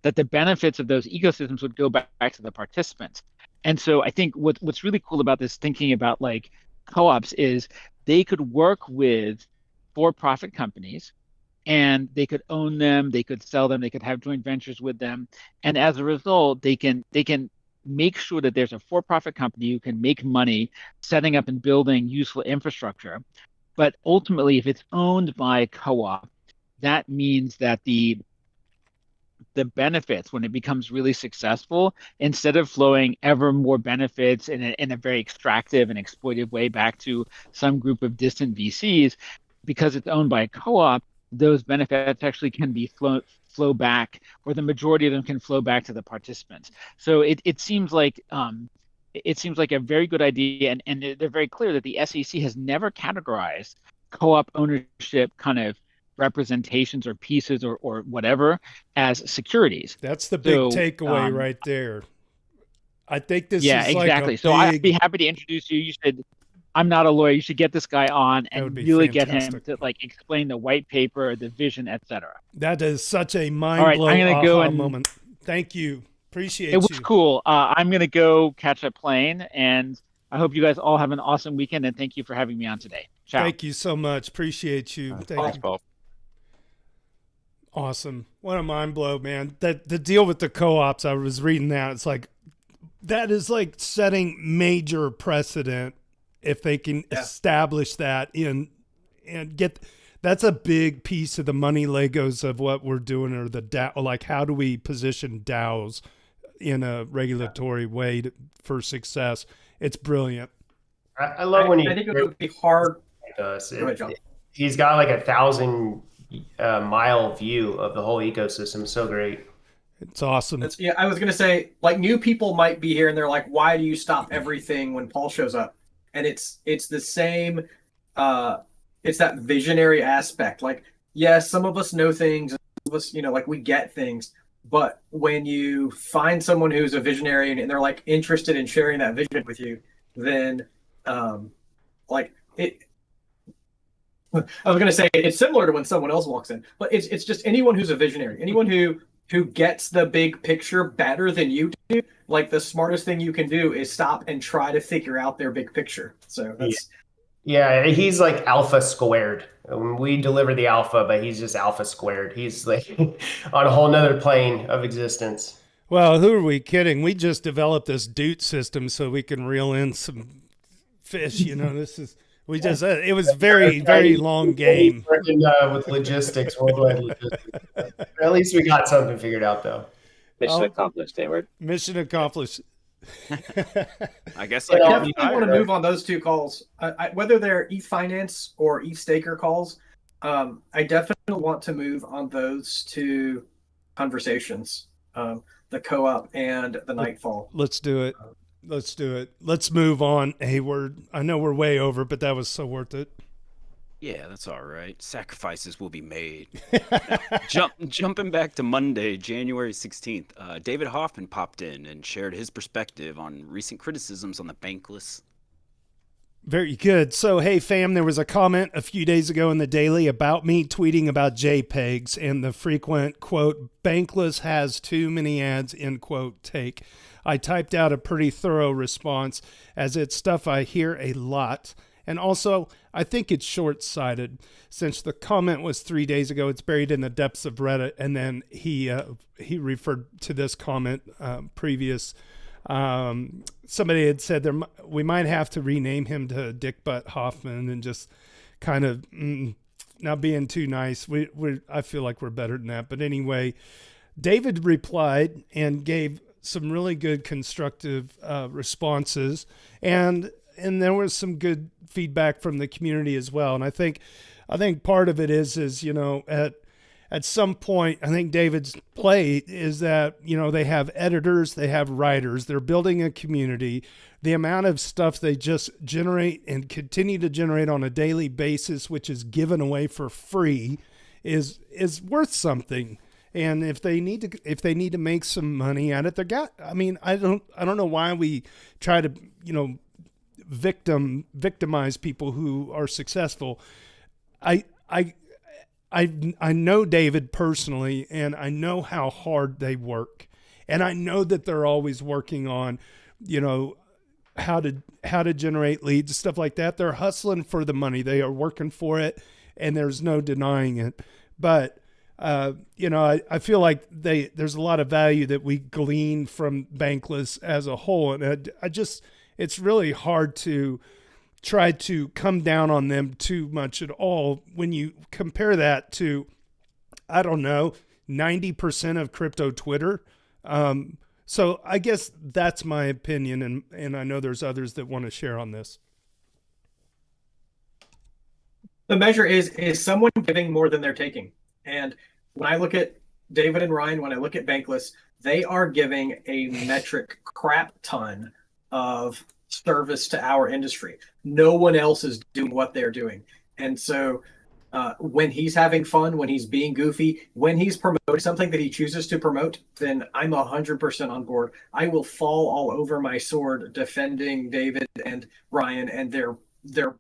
that the benefits of those ecosystems would go back to the participants. And so I think what's really cool about this thinking about like co-ops is they could work with for-profit companies and they could own them, they could sell them, they could have joint ventures with them. And as a result, they can make sure that there's a for-profit company who can make money setting up and building useful infrastructure. But ultimately, if it's owned by a co-op, that means that the benefits, when it becomes really successful, instead of flowing ever more benefits in a very extractive and exploitive way back to some group of distant VCs, because it's owned by a co-op, those benefits actually can be flow back, or the majority of them can flow back to the participants. So it seems like a very good idea, and they're very clear that the SEC has never categorized co-op ownership kind of representations or pieces or whatever as securities. That's the big takeaway right there. I think this is exactly. Like so I'd be happy to introduce you. I'm not a lawyer. You should get this guy on and really get him to like explain the white paper, the vision, etc. That is such a mind-blowing moment. Thank you. Appreciate you. It was cool. I'm going to go catch a plane, and I hope you guys all have an awesome weekend, and thank you for having me on today. Ciao. Thank you so much. Appreciate you. Thanks, Paul. Awesome. What a mind blow, man. The deal with the co-ops, I was reading that. It's like, that is like setting major precedent if they can establish that and get, that's a big piece of the money Legos of what we're doing, or the DAO, like how do we position DAOs in a regulatory way for success. It's brilliant. I love when I think it would be hard. He's got like 1,000 mile view of the whole ecosystem. So great. It's awesome. I was going to say, like, new people might be here and they're like, why do you stop everything when Paul shows up? And it's the same, it's that visionary aspect. Like, yes, some of us know things, some of us, like we get things, but when you find someone who's a visionary and they're like interested in sharing that vision with you, then like it, I was going to say it's similar to when someone else walks in, but it's just anyone who's a visionary, anyone who gets the big picture better than you do. Like, the smartest thing you can do is stop and try to figure out their big picture. So that's he's like alpha squared. We deliver the alpha, but he's just alpha squared. He's like on a whole nother plane of existence. Well, who are we kidding? We just developed this Doots system so we can reel in some fish. This is. We just it was very, very long game. Working with logistics, worldwide logistics. At least we got something figured out, though. Mission accomplished, Hayward. Mission accomplished. I guess I definitely want to move on those two calls, whether they're Ethfinance or ETHstaker calls. I definitely want to move on those two conversations, the co-op and the Nightfall. Let's do it. Let's move on, Hayward. I know we're way over, but that was so worth it. Yeah, that's all right. Sacrifices will be made. Jumping back to Monday, January 16th, David Hoffman popped in and shared his perspective on recent criticisms on the bankless Very good. So, hey, fam, there was a comment a few days ago in the Daily about me tweeting about JPEGs and the frequent, quote, bankless has too many ads, end quote, take. I typed out a pretty thorough response, as it's stuff I hear a lot. And also, I think it's short-sighted. Since the comment was 3 days ago, it's buried in the depths of Reddit. And then he referred to this comment previous. Somebody had said we might have to rename him to Dick Butt Hoffman and just kind of not being too nice. I feel like we're better than that. But anyway, David replied and gave some really good constructive responses, and there was some good feedback from the community as well. And I think part of it is at some point, I think David's play is that, they have editors, they have writers, they're building a community. The amount of stuff they just generate and continue to generate on a daily basis, which is given away for free, is worth something. And if they need to make some money at it, I don't know why we try to, victimize people who are successful. I know David personally, and I know how hard they work, and I know that they're always working on, how to generate leads, stuff like that. They're hustling for the money. They are working for it, and there's no denying it. But I feel like there's a lot of value that we glean from Bankless as a whole, and it's really hard to try to come down on them too much at all when you compare that to, I don't know, 90% of crypto Twitter. So I guess that's my opinion, and I know there's others that want to share on this. The measure is someone giving more than they're taking. And when I look at David and Ryan, when I look at Bankless, they are giving a metric crap ton of service to our industry. No one else is doing what they're doing. And so when he's having fun, when he's being goofy, when he's promoting something that he chooses to promote, then I'm 100% on board. I will fall all over my sword defending David and Ryan and their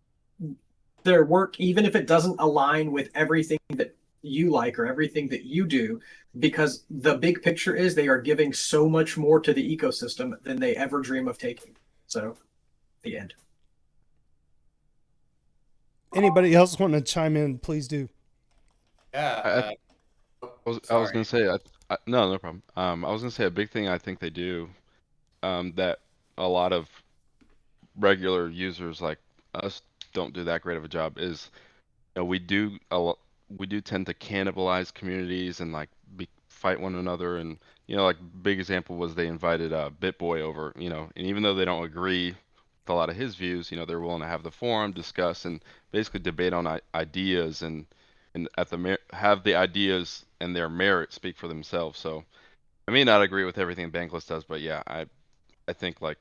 work, even if it doesn't align with everything that you like or everything that you do, because the big picture is they are giving so much more to the ecosystem than they ever dream of taking. So, the end. Anybody else want to chime in? Please do. Yeah. I was going to say, no problem. I was going to say a big thing I think they do that a lot of regular users like us don't do that great of a job is, we do tend to cannibalize communities and fight one another. And like big example was they invited BitBoy over, and even though they don't agree with a lot of his views, they're willing to have the forum, discuss, and basically debate on ideas and have the ideas and their merit speak for themselves. So I may not agree with everything Bankless does, but yeah, I think like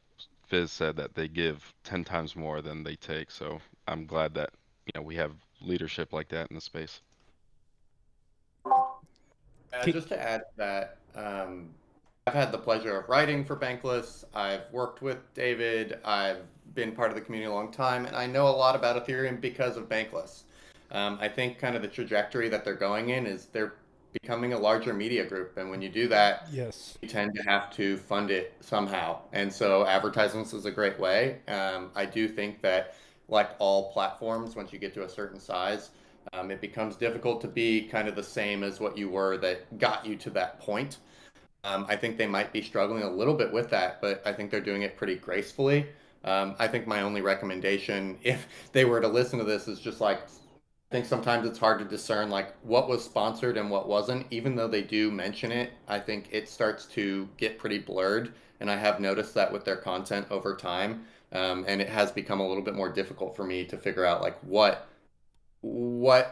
Fizz said that they give 10 times more than they take. So I'm glad that we have leadership like that in the space. Just to add to that, I've had the pleasure of writing for Bankless. I've worked with David. I've been part of the community a long time, and I know a lot about Ethereum because of Bankless. I think kind of the trajectory that they're going in is they're becoming a larger media group, and when you do that, yes, you tend to have to fund it somehow. And so advertisements is a great way. I do think that, like all platforms, once you get to a certain size, it becomes difficult to be kind of the same as what you were that got you to that point. I think they might be struggling a little bit with that, but I think they're doing it pretty gracefully. I think my only recommendation, if they were to listen to this, is just I think sometimes it's hard to discern what was sponsored and what wasn't. Even though they do mention it, I think it starts to get pretty blurred, and I have noticed that with their content over time. And it has become a little bit more difficult for me to figure out what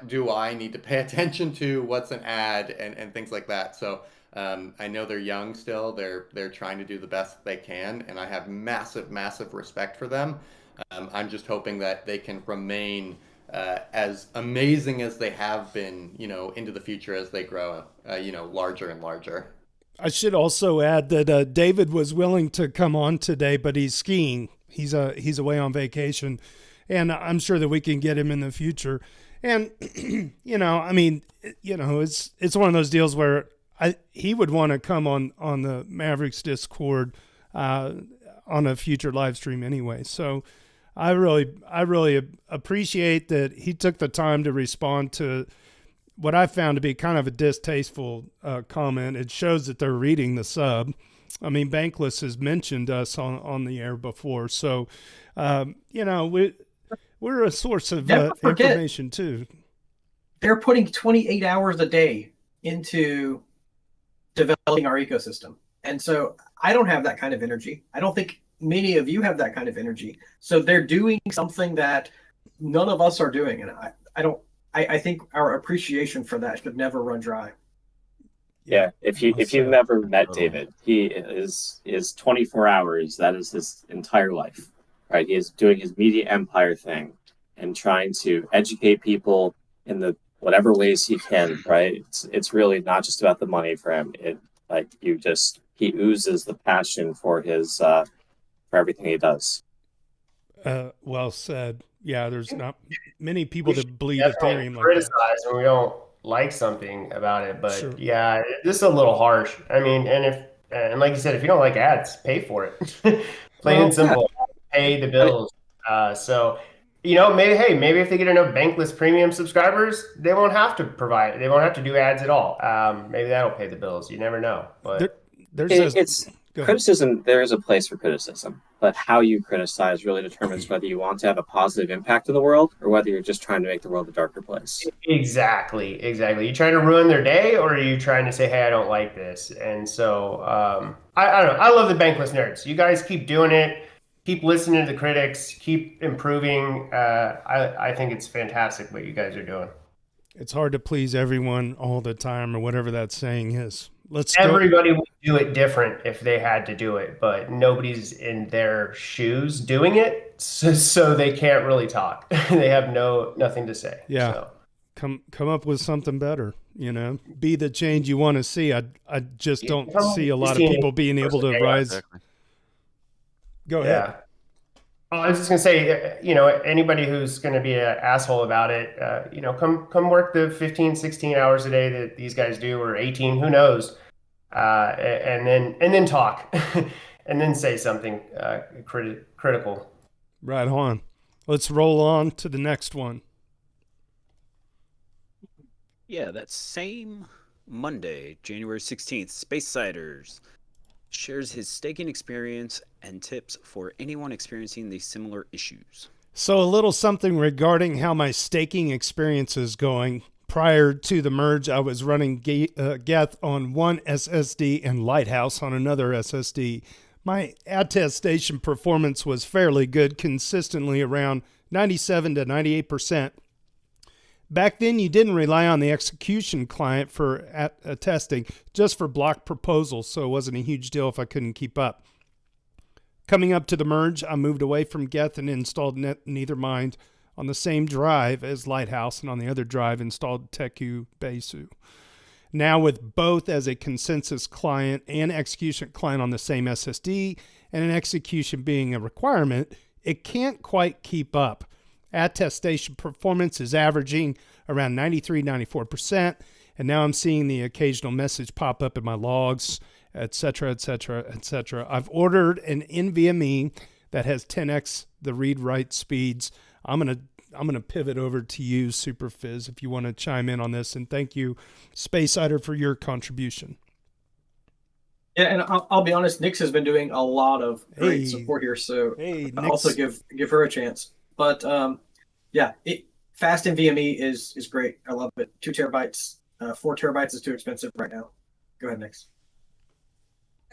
do I need to pay attention to, what's an ad, and things like that. So I know they're young still. They're trying to do the best they can, and I have massive respect for them. I'm just hoping that they can remain as amazing as they have been, into the future as they grow, larger and larger. I should also add that David was willing to come on today, but he's skiing. He's away on vacation, and I'm sure that we can get him in the future. And it's one of those deals where he would want to come on the Mavericks Discord on a future live stream anyway. So I really appreciate that he took the time to respond to what I found to be kind of a distasteful comment. It shows that they're reading the sub. I mean, Bankless has mentioned us on the air before, so we're a source of information too. They're putting 28 hours a day into developing our ecosystem, and so I don't have that kind of energy. I don't think many of you have that kind of energy. So they're doing something that none of us are doing, and I think our appreciation for that should never run dry. Yeah, if you've never met David, he is 24 hours. That is his entire life, right? He is doing his media empire thing and trying to educate people in the whatever ways he can, right? It's really not just about the money for him. He oozes the passion for his for everything he does. Well said. Yeah, there's not many people that bleed Ethereum like criticize that. when we don't like something about it, but Sure. yeah, this is a little harsh. I mean, and like you said, if you don't like ads, pay for it. Plain and simple, pay the bills. So maybe if they get enough Bankless premium subscribers, they won't have to do ads at all. Maybe that'll pay the bills. You never know. But it's criticism. There is a place for criticism, but how you criticize really determines whether you want to have a positive impact in the world or whether you're just trying to make the world a darker place. Exactly. You trying to ruin their day, or are you trying to say, hey, I don't like this? And so I don't know. I love the Bankless nerds. You guys keep doing it. Keep listening to the critics. Keep improving. I think it's fantastic what you guys are doing. It's hard to please everyone all the time, or whatever that saying is. Everybody would do it different if they had to do it, but nobody's in their shoes doing it, so they can't really talk. They have nothing to say. Yeah. So. Come up with something better, be the change you want to see. I just don't see a lot of people being able to rise. Exactly. Go ahead. Yeah. I was just going to say, anybody who's going to be an asshole about it, come work the 15, 16 hours a day that these guys do, or 18, who knows, and then talk, and then say something critical. Right on. Let's roll on to the next one. Yeah, that same Monday, January 16th, Space Siders shares his staking experience and tips for anyone experiencing these similar issues. So a little something regarding how my staking experience is going. Prior to the merge, I was running Geth on one SSD and Lighthouse on another SSD. My attestation performance was fairly good, consistently around 97 to 98%. Back then, you didn't rely on the execution client for attesting, just for block proposals, so it wasn't a huge deal if I couldn't keep up. Coming up to the merge, I moved away from Geth and installed Neithermind on the same drive as Lighthouse, and on the other drive installed Teku Besu. Now with both as a consensus client and execution client on the same SSD, and an execution being a requirement, it can't quite keep up. Attestation performance is averaging around 93, 94%, and now I'm seeing the occasional message pop up in my logs, etc., etc., etc. I've ordered an NVMe that has 10x the read-write speeds. I'm gonna pivot over to you, Superfizz, if you want to chime in on this, and thank you, Spacesider, for your contribution. Yeah, and I'll be honest, Nix has been doing a lot of great support here, so I'll also give her a chance. But fast NVMe is great. I love it. 2 terabytes, 4 terabytes is too expensive right now. Go ahead, Nix.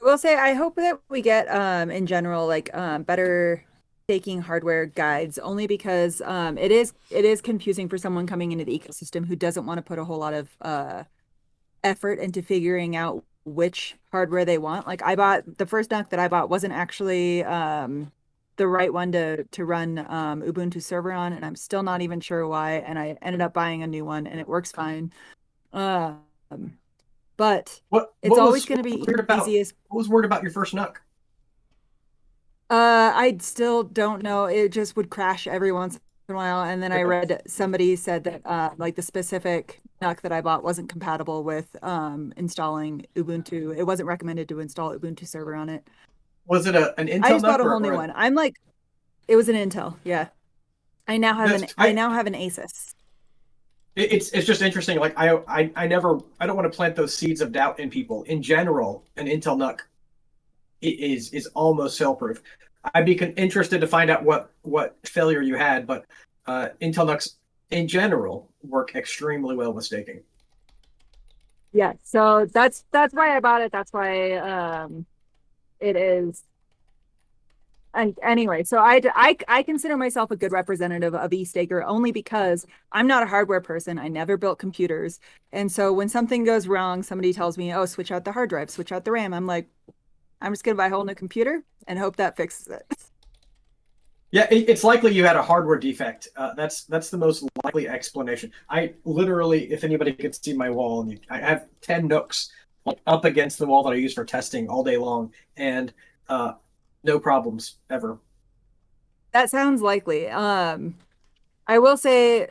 I will say I hope that we get in general better staking hardware guides, only because it is confusing for someone coming into the ecosystem who doesn't want to put a whole lot of effort into figuring out which hardware they want. Like the first NUC that I bought wasn't actually the right one to run Ubuntu server on, and I'm still not even sure why, and I ended up buying a new one and it works fine. But it's always going to be easiest. What was weird about your first NUC? I still don't know. It just would crash every once in a while, and then I read somebody said that like the specific NUC that I bought wasn't compatible with installing Ubuntu. It wasn't recommended to install Ubuntu server on it. Was it an Intel? I just bought a NUC whole new one. I'm like, it was an Intel. Yeah, I now have I now have an Asus. It's just interesting. Like I don't want to plant those seeds of doubt in people. In general, an Intel NUC is almost fail-proof. I'd be interested to find out what failure you had, but Intel NUCs in general work extremely well with staking. Yeah, so that's why I bought it. That's why it is. And anyway, so I consider myself a good representative of eStaker only because I'm not a hardware person. I never built computers. And so when something goes wrong, somebody tells me, oh, switch out the hard drive, switch out the RAM. I'm like, I'm just going to buy a whole new computer and hope that fixes it. Yeah, it's likely you had a hardware defect. That's the most likely explanation. I literally, if anybody could see my wall, I have 10 NUCs up against the wall that I use for testing all day long, and no problems ever. That sounds likely. I will say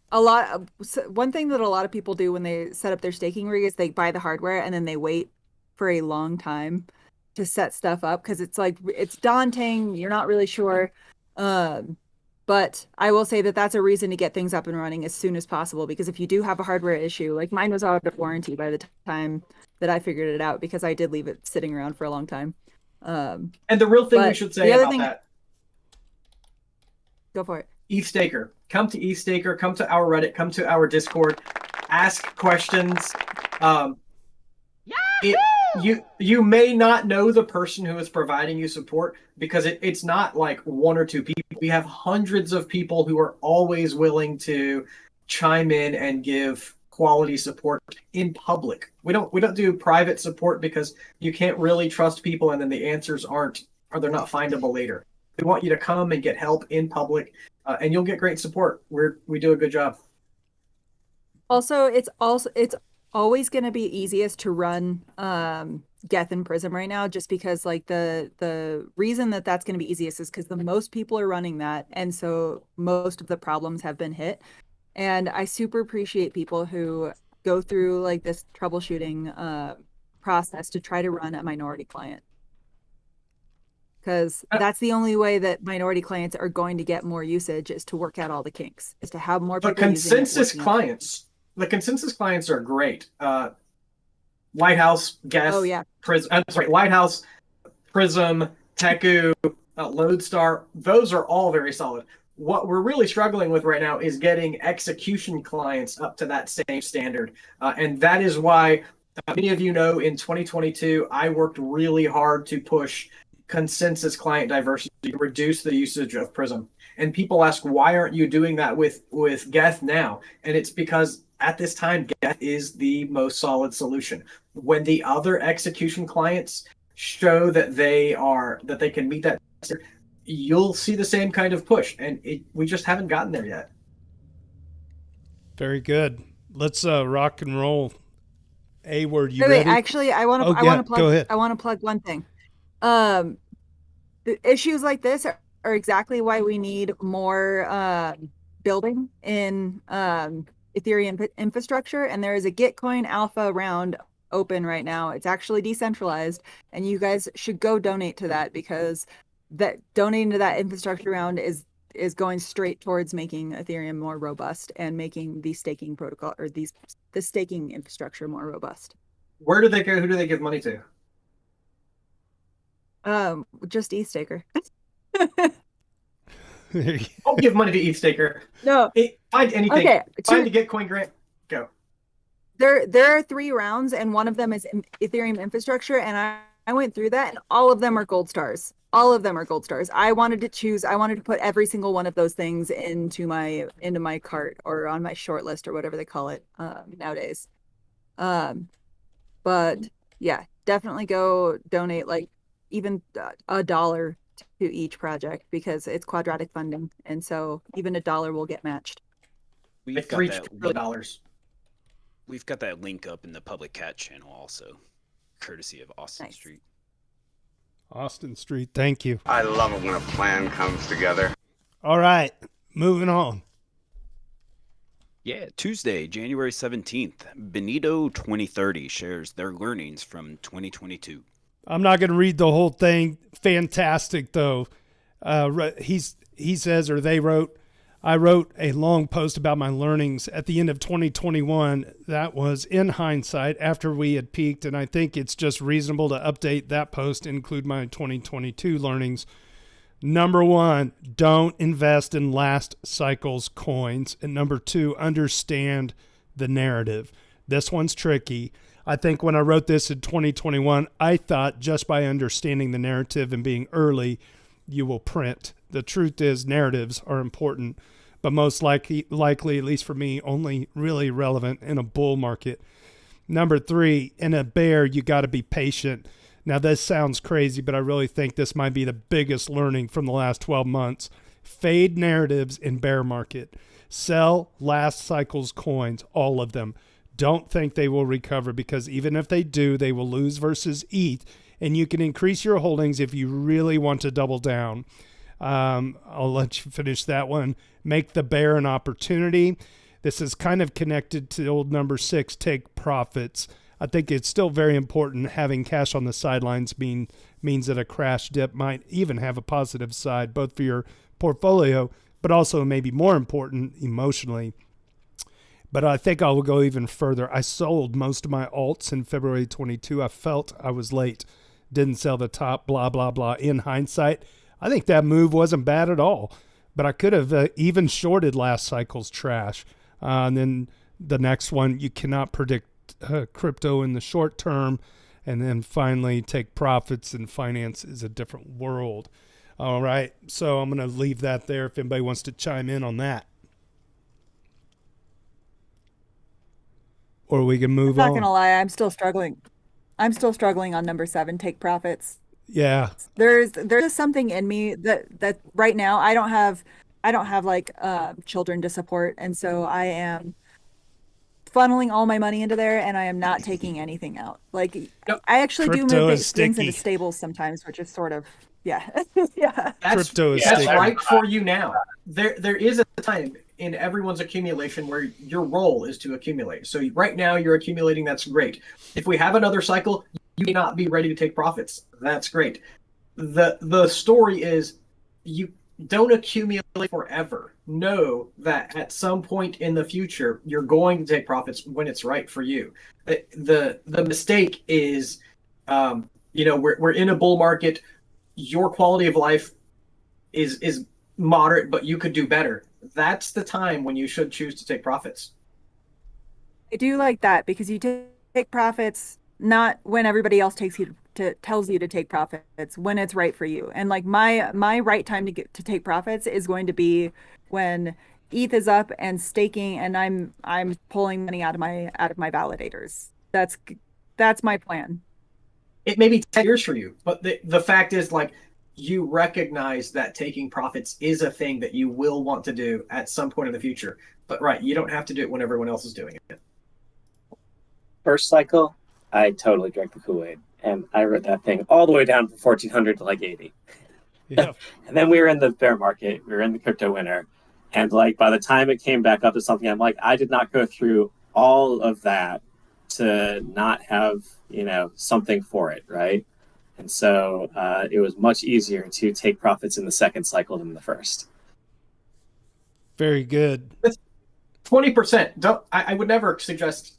one thing that a lot of people do when they set up their staking rig is they buy the hardware and then they wait for a long time to set stuff up because it's like it's daunting. You're not really sure. But I will say that that's a reason to get things up and running as soon as possible, because if you do have a hardware issue, like mine was out of warranty by the time that I figured it out because I did leave it sitting around for a long time. And the real thing we should say about that. Go for it. eStaker. Come to eStaker, come to our Reddit, come to our Discord, ask questions. You may not know the person who is providing you support because it's not like one or two people. We have hundreds of people who are always willing to chime in and give quality support in public. We don't do private support because you can't really trust people, and then the answers they're not findable later. We want you to come and get help in public, and you'll get great support. We do a good job. Also, it's always going to be easiest to run Geth and Prism right now, just because like the reason that's going to be easiest is because the most people are running that, and so most of the problems have been hit. And I super appreciate people who go through like this troubleshooting process to try to run a minority client, because that's the only way that minority clients are going to get more usage, is to work out all the kinks, is to have more people. But consensus clients, the consensus clients are great. Lighthouse, Geth, oh yeah, Lighthouse, Prism, Teku, Lodestar. Those are all very solid. What we're really struggling with right now is getting execution clients up to that same standard. And that is why many of you know in 2022, I worked really hard to push consensus client diversity to reduce the usage of Prism. And people ask, why aren't you doing that with Geth now? And it's because at this time, Geth is the most solid solution. When the other execution clients show that they can meet that standard, you'll see the same kind of push, and we just haven't gotten there yet. Very good. Let's rock and roll. A-word, you ready? ready? Actually, I want to plug one thing. The issues like this are exactly why we need more building in Ethereum infrastructure, and there is a Gitcoin alpha round open right now. It's actually decentralized, and you guys should go donate to that, because that donating to that infrastructure round is going straight towards making Ethereum more robust and making the staking protocol or the staking infrastructure more robust. Where do they go? Who do they give money to? Just eStaker. Don't give money to eStaker. No. Find anything. Okay. Find the Gitcoin grant. Go. There are 3 rounds, and one of them is Ethereum infrastructure, and I went through that, and all of them are gold stars. All of them are gold stars. I wanted to put every single one of those things into my cart, or on my short list, or whatever they call it nowadays. But yeah, definitely go donate like even $1 to each project, because it's quadratic funding, and so even $1 will get matched. We've got $3 We've got that link up in the public cat channel also, courtesy of Austin Street. Austin Street, thank you. I love it when a plan comes together. All right, moving on. Yeah, Tuesday, January 17th, Benito 2030 shares their learnings from 2022. I'm not going to read the whole thing. Fantastic, though. He says, or they wrote, I wrote a long post about my learnings at the end of 2021. That was in hindsight after we had peaked, and I think it's just reasonable to update that post to include my 2022 learnings. Number one, don't invest in last cycle's coins. And number two, understand the narrative. This one's tricky. I think when I wrote this in 2021, I thought just by understanding the narrative and being early, you will print. The truth is narratives are important, but most likely, at least for me, only really relevant in a bull market. Number three, in a bear, you got to be patient. Now, this sounds crazy, but I really think this might be the biggest learning from the last 12 months. Fade narratives in bear market. Sell last cycle's coins, all of them. Don't think they will recover, because even if they do, they will lose versus ETH, and you can increase your holdings if you really want to double down. I'll let you finish that one. Make the bear an opportunity. This is kind of connected to old number 6, take profits. I think it's still very important. Having cash on the sidelines means that a crash dip might even have a positive side, both for your portfolio, but also maybe more important emotionally. But I think I will go even further. I sold most of my alts in February 22. I felt I was late. Didn't sell the top, blah, blah, blah. In hindsight, I think that move wasn't bad at all. But I could have even shorted last cycle's trash. And then the next one, you cannot predict crypto in the short term. And then finally, take profits, and finance is a different world. All right, so I'm going to leave that there if anybody wants to chime in on that. Or we can move on. I'm not gonna lie, I'm still struggling. I'm still struggling on number 7, take profits. Yeah. There's something in me that right now I don't have like children to support, and so I am funneling all my money into there, and I am not taking anything out. Like I actually do Crypto move is things into sticky. stables sometimes, which is sort of yeah. Yeah. Crypto is That's sticky. right for you now. There is a time in everyone's accumulation where your role is to accumulate. So right now you're accumulating. That's great. If we have another cycle, you may not be ready to take profits. That's great. The story is you don't accumulate forever. Know that at some point in the future you're going to take profits when it's right for you. The mistake is, we're in a bull market. Your quality of life is moderate, but you could do better. That's the time when you should choose to take profits. I do like that, because you take profits not when everybody else tells you to take profits, when it's right for you. And like my right time to take profits is going to be when ETH is up and staking, and I'm pulling money out of my validators. That's my plan. It may be 10 years for you, but the fact is, like, you recognize that taking profits is a thing that you will want to do at some point in the future. But right, you don't have to do it when everyone else is doing it. First cycle, I totally drank the Kool-Aid, and I read that thing all the way down from 1400 to like 80. Yeah. And then we were in the bear market, we were in the crypto winter, and like by the time it came back up to something, I'm like, I did not go through all of that to not have, something for it, right? And so it was much easier to take profits in the second cycle than the first. Very good. 20%. I would never suggest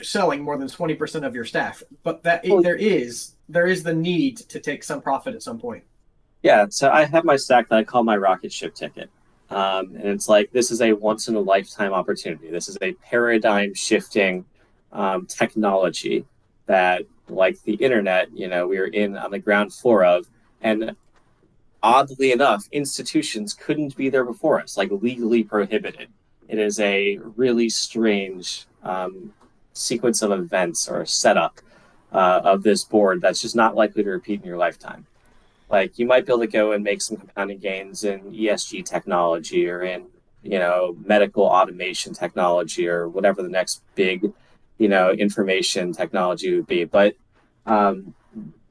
selling more than 20% of your staff, but there is the need to take some profit at some point. Yeah, so I have my stack that I call my rocket ship ticket. And it's like, this is a once in a lifetime opportunity. This is a paradigm shifting technology that, like the internet, we are in on the ground floor of, and oddly enough, institutions couldn't be there before us, like legally prohibited. It is a really strange sequence of events or setup of this board that's just not likely to repeat in your lifetime. Like, you might be able to go and make some compounding gains in ESG technology or in, medical automation technology or whatever the next big, information technology would be. But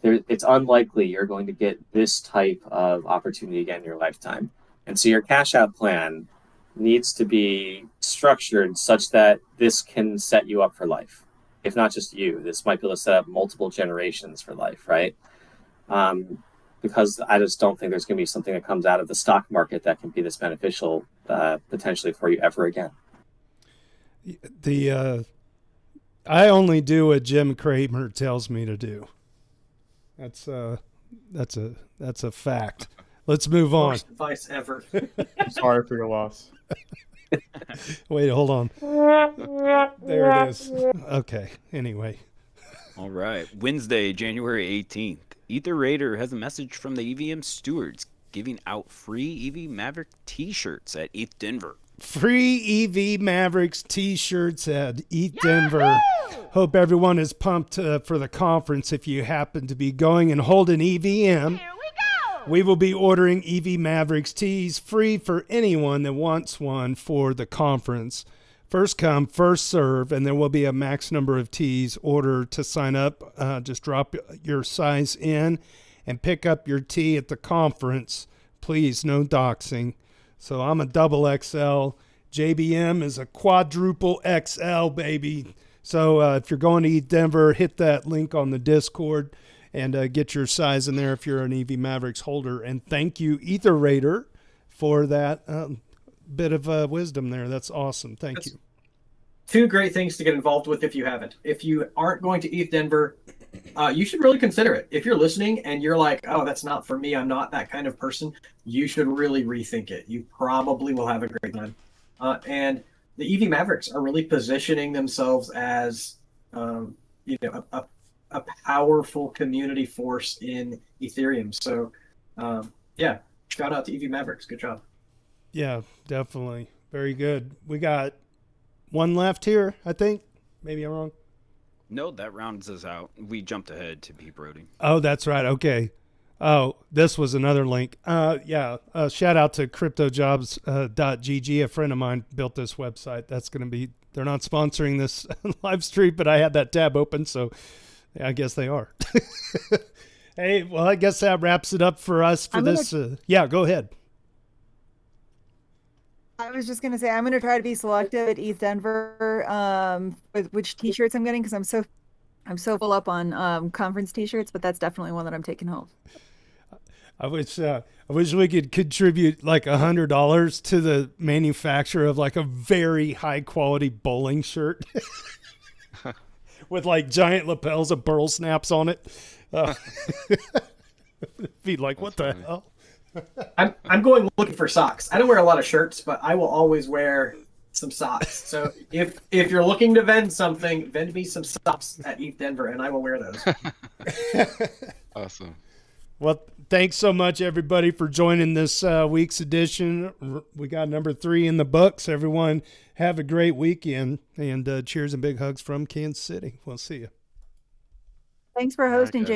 it's unlikely you're going to get this type of opportunity again in your lifetime. And so your cash out plan needs to be structured such that this can set you up for life. If not just you, this might be able to set up multiple generations for life, right? Because I just don't think there's going to be something that comes out of the stock market that can be this beneficial potentially for you ever again. I only do what Jim Cramer tells me to do. That's a fact. Let's move on. Worst advice ever. I'm sorry for your loss. Wait, hold on. There it is. Okay. Anyway. All right. Wednesday, January 18th. Ether Raider has a message from the EVM stewards giving out free EV Maverick t-shirts at ETH Denver. Free EVMavericks t-shirts at ETH Denver. Hope everyone is pumped for the conference. If you happen to be going and holding EVM, we will be ordering EVMavericks tees free for anyone that wants one for the conference. First come, first serve, and there will be a max number of tees ordered to sign up. Just drop your size in and pick up your tee at the conference. Please, no doxing. So I'm a double XL. JBM is a quadruple XL, baby. So if you're going to ETH Denver, hit that link on the Discord and get your size in there if you're an EVMavericks holder. And thank you, Ether Raider, for that bit of wisdom there. That's awesome. Thank you. Two great things to get involved with if you haven't. If you aren't going to ETH Denver, you should really consider it. If you're listening and you're like, oh, that's not for me, I'm not that kind of person, you should really rethink it. You probably will have a great time. And the EVMavericks are really positioning themselves as a powerful community force in Ethereum. So, yeah, shout out to EVMavericks. Good job. Yeah, definitely. Very good. We got one left here, I think. Maybe I'm wrong. No, that rounds us out. We jumped ahead to be Brody. Oh, that's right. Okay. Oh, this was another link. Shout out to cryptojobs.gg. A friend of mine built this website. That's going to be, they're not sponsoring this live stream, but I had that tab open, so I guess they are. Hey, well, I guess that wraps it up for us for this. Yeah, go ahead. I was just going to say, I'm going to try to be selective at ETH Denver with which t-shirts I'm getting, because I'm so full up on conference t-shirts, but that's definitely one that I'm taking home. I wish we could contribute like $100 to the manufacturer of like a very high quality bowling shirt with like giant lapels of burl snaps on it. Be like, what the hell? I'm going looking for socks. I don't wear a lot of shirts, but I will always wear some socks. So if you're looking to vend something, vend me some socks at ETH Denver, and I will wear those. Awesome. Well, thanks so much, everybody, for joining this week's edition. We got number 3 in the books. Everyone have a great weekend, and cheers and big hugs from Kansas City. We'll see you. Thanks for hosting, Jay.